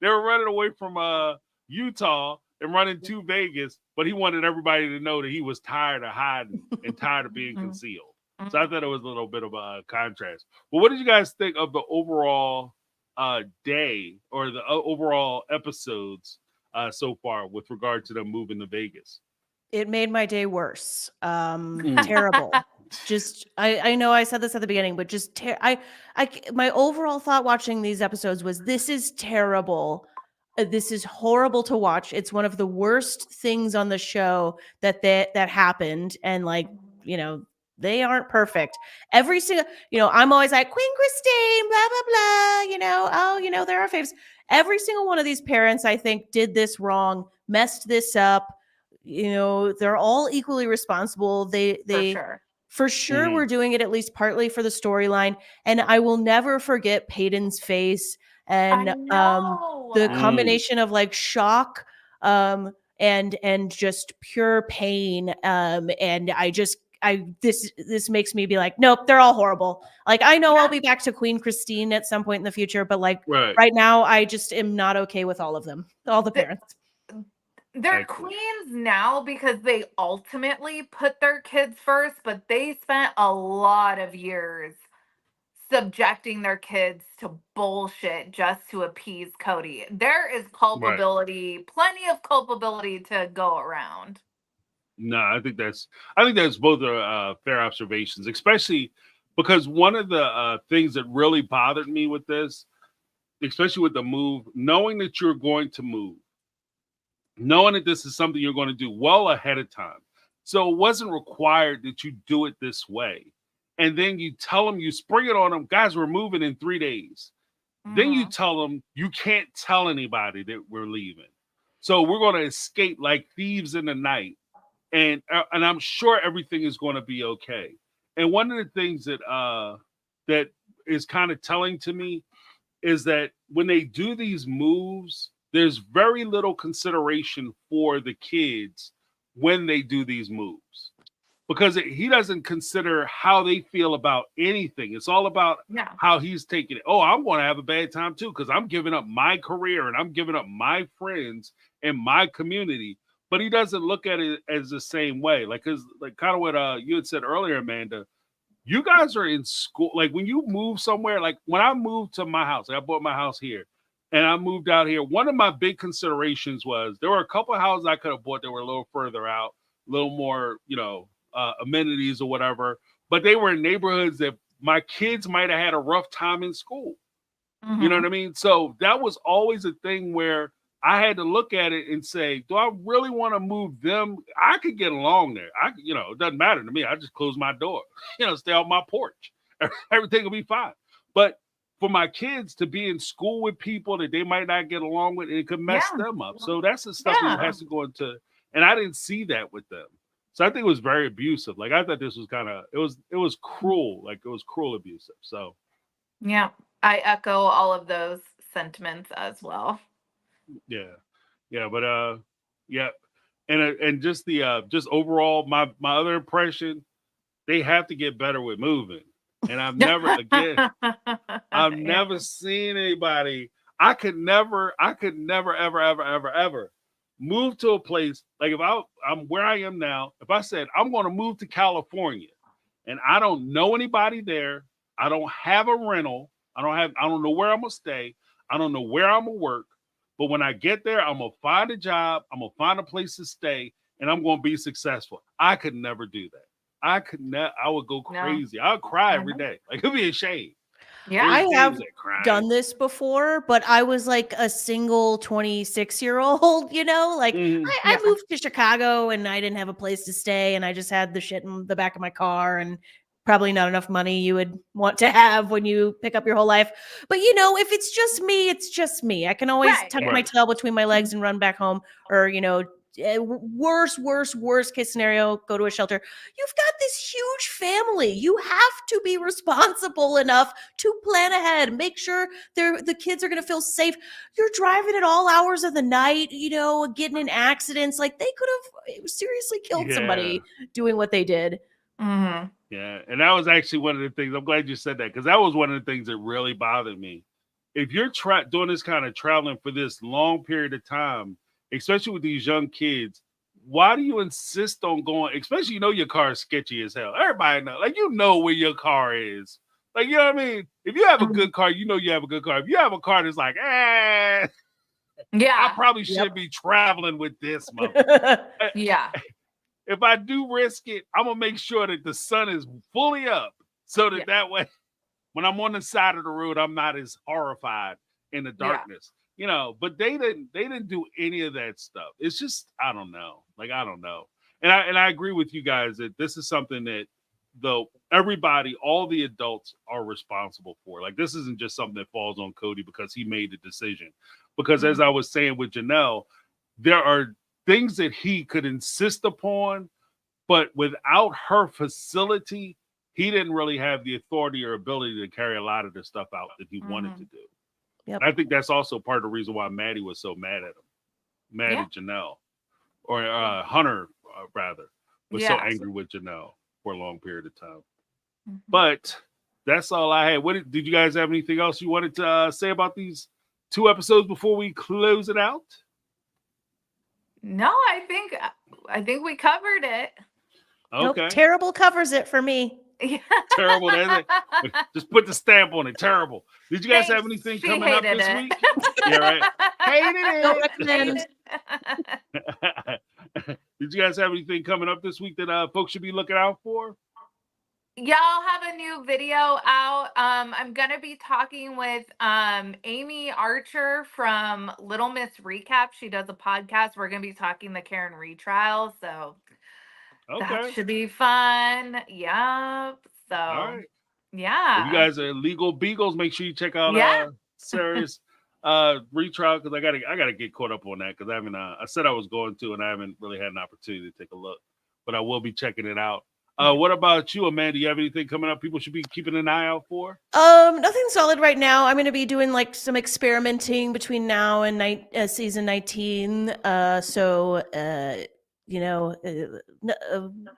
They were running away from Utah and running to Vegas, but he wanted everybody to know that he was tired of hiding and tired of being concealed. So I thought it was a little bit of a contrast. But what did you guys think of the overall day or the overall episodes so far with regard to them moving to Vegas? It made my day worse. Terrible. Just I know I said this at the beginning, but just my overall thought watching these episodes was this is terrible. This is horrible to watch. It's one of the worst things on the show that happened, and like, you know, they aren't perfect. Every single, you know, I'm always like Queen Christine, blah blah blah. You know, oh, you know, they're our faves. Every single one of these parents, I think, did this wrong, messed this up. You know, they're all equally responsible. They for sure were doing it at least partly for the storyline. And I will never forget Peyton's face and the combination of like shock and just pure pain. And this makes me be like, nope, they're all horrible. Like, I know I'll be back to Queen Christine at some point in the future, but like right now, I just am not okay with all of them, all the parents. They're queens now because they ultimately put their kids first, but they spent a lot of years subjecting their kids to bullshit just to appease Cody. There is culpability, plenty of culpability to go around. No, I think that's both fair observations, especially because one of the things that really bothered me with this, especially with the move, knowing that you're going to move, knowing that this is something you're going to do well ahead of time. So it wasn't required that you do it this way. And then you tell them, you spring it on them, guys, we're moving in 3 days. Then you tell them you can't tell anybody that we're leaving. So we're going to escape like thieves in the night. And I'm sure everything is going to be okay. And one of the things that is kind of telling to me is that when they do these moves, there's very little consideration for the kids when they do these moves, because he doesn't consider how they feel about anything. It's all about how he's taking it. Oh, I'm going to have a bad time too, because I'm giving up my career and I'm giving up my friends and my community. But he doesn't look at it as the same way. Like, cause like kind of what you had said earlier, Amanda, you guys are in school. Like when you move somewhere, like when I moved to my house, like I bought my house here and I moved out here. One of my big considerations was there were a couple of houses I could have bought that were a little further out, a little more, you know, amenities or whatever, but they were in neighborhoods that my kids might have had a rough time in school. You know what I mean? So that was always a thing where I had to look at it and say, do I really want to move them? I could get along there. You know, it doesn't matter to me. I just close my door, you know, stay on my porch. Everything will be fine. But for my kids to be in school with people that they might not get along with, it could mess them up. So that's the stuff that has to go into, and I didn't see that with them. So I think it was very abusive. Like I thought this was kind of, it was cruel. Like it was cruel abusive. So yeah, I echo all of those sentiments as well. Yeah, but yeah, and just the just overall, my other impression, they have to get better with moving. And I've never never seen anybody. I could never ever move to a place like if I'm where I am now. If I said I'm going to move to California, and I don't know anybody there, I don't have a rental, I don't know where I'm gonna stay, I don't know where I'm gonna work. But when I get there, I'm going to find a job, I'm going to find a place to stay, and I'm going to be successful. I could never do that. I would go crazy. No. I would cry every day. Like, it'd be a shame. Yeah, I have done this before, but I was like a single 26-year-old, you know, like I moved to Chicago and I didn't have a place to stay and I just had the shit in the back of my car and probably not enough money you would want to have when you pick up your whole life. But, you know, if it's just me, it's just me. I can always tuck my tail between my legs and run back home or, you know, worst case scenario, go to a shelter. You've got this huge family. You have to be responsible enough to plan ahead, make sure the kids are going to feel safe. You're driving at all hours of the night, getting in accidents. Like, they could have seriously killed somebody doing what they did. Mm-hmm. Yeah, and that was actually one of the things. I'm glad you said that, because that was one of the things that really bothered me. If you're doing this kind of traveling for this long period of time, especially with these young kids, why do you insist on going? Especially, your car is sketchy as hell. Everybody know, like, where your car is. Like, you know what I mean? If you have a good car, you have a good car. If you have a car that's like, I probably should be traveling with this, Yeah. If I do risk it, I'm gonna make sure that the sun is fully up, so that way, when I'm on the side of the road, I'm not as horrified in the darkness. But they didn't do any of that stuff. It's just, I don't know. Like, I don't know. And I agree with you guys that this is something that everybody, all the adults are responsible for. Like, this isn't just something that falls on Cody because he made the decision. Because as I was saying with Janelle, there are things that he could insist upon, but without her facility, he didn't really have the authority or ability to carry a lot of the stuff out that he wanted to do. Yep. And I think that's also part of the reason why Maddie was so mad at him. At Janelle. Or Hunter, rather, was so angry with Janelle for a long period of time. Mm-hmm. But that's all I had. Did you guys have anything else you wanted to say about these 2 episodes before we close it out? No, I think we covered it. Okay. Nope, terrible covers it for me. Terrible, doesn't it? Just put the stamp on it. Terrible. Did you guys have anything coming up this week? Yeah, right. Hated it. Did you guys have anything coming up this week that folks should be looking out for? Yeah, I'll have a new video out. I'm going to be talking with Amy Archer from Little Miss Recap. She does a podcast. We're going to be talking the Karen retrial. So that should be fun. Yep. So, all right. Yeah. If you guys are legal beagles, make sure you check out Sarah's retrial, because I gotta get caught up on that, because I haven't. I said I was going to, and I haven't really had an opportunity to take a look, but I will be checking it out. What about you, Amanda? Do you have anything coming up people should be keeping an eye out for? Nothing solid right now. I'm going to be doing like some experimenting between now and season 19.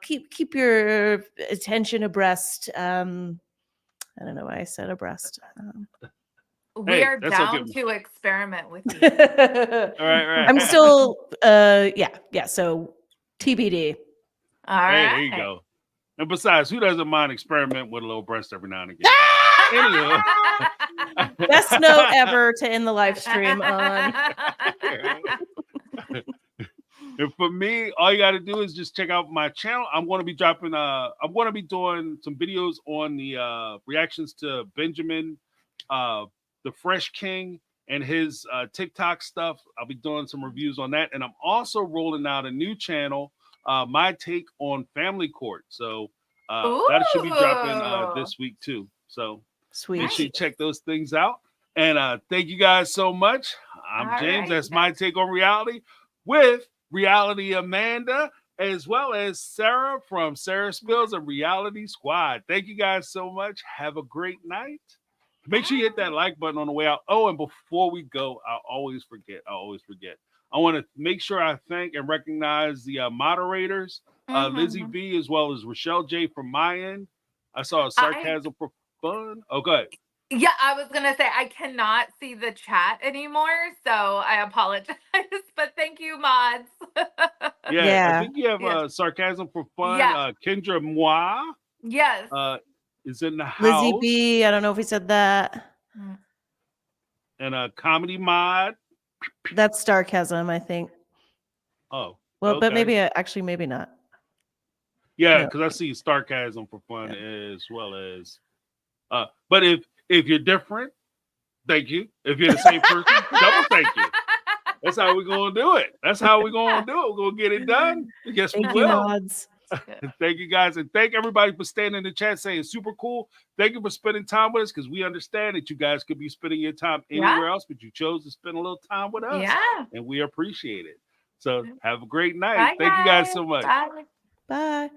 Keep your attention abreast. I don't know why I said abreast. We are down to experiment with you. All right. I'm still, so TBD. All right. There you go. And besides, who doesn't mind experiment with a little breast every now and again? Anyway. Best note ever to end the live stream on. And for me, all you got to do is just check out my channel. I'm going to be doing some videos on the reactions to Benjamin, the Fresh King, and his TikTok stuff. I'll be doing some reviews on that. And I'm also rolling out a new channel, my take on Family Court. So that should be dropping this week too. So sweet. Make sure you check those things out. And thank you guys so much. I'm James. That's my take on reality with Reality Amanda, as well as Sarah from Sarah Spills and Reality Squad. Thank you guys so much. Have a great night. Make sure you hit that like button on the way out. Oh, and before we go, I always forget. I want to make sure I thank and recognize the moderators, Lizzie B, as well as Rochelle J from my end. I saw a sarcasm for fun. Okay. Yeah, I was going to say, I cannot see the chat anymore, so I apologize. But thank you, mods. I think you have sarcasm for fun. Yeah. Kendra Moi. Yes. Is in the house. Lizzie B, I don't know if he said that. And a comedy mod. That's sarcasm, I think. Oh. Well, but maybe not. Yeah, because I see sarcasm for fun as well as but if you're different, thank you. If you're the same person, double thank you. That's how we're gonna do it. We're gonna get it done. Yes, we will. Mods. Thank you guys, and thank everybody for staying in the chat saying super cool. Thank you for spending time with us, because we understand that you guys could be spending your time anywhere else, but you chose to spend a little time with us. Yeah. And we appreciate it. So have a great night. Bye, Thank you guys guys. so much. Bye. Bye.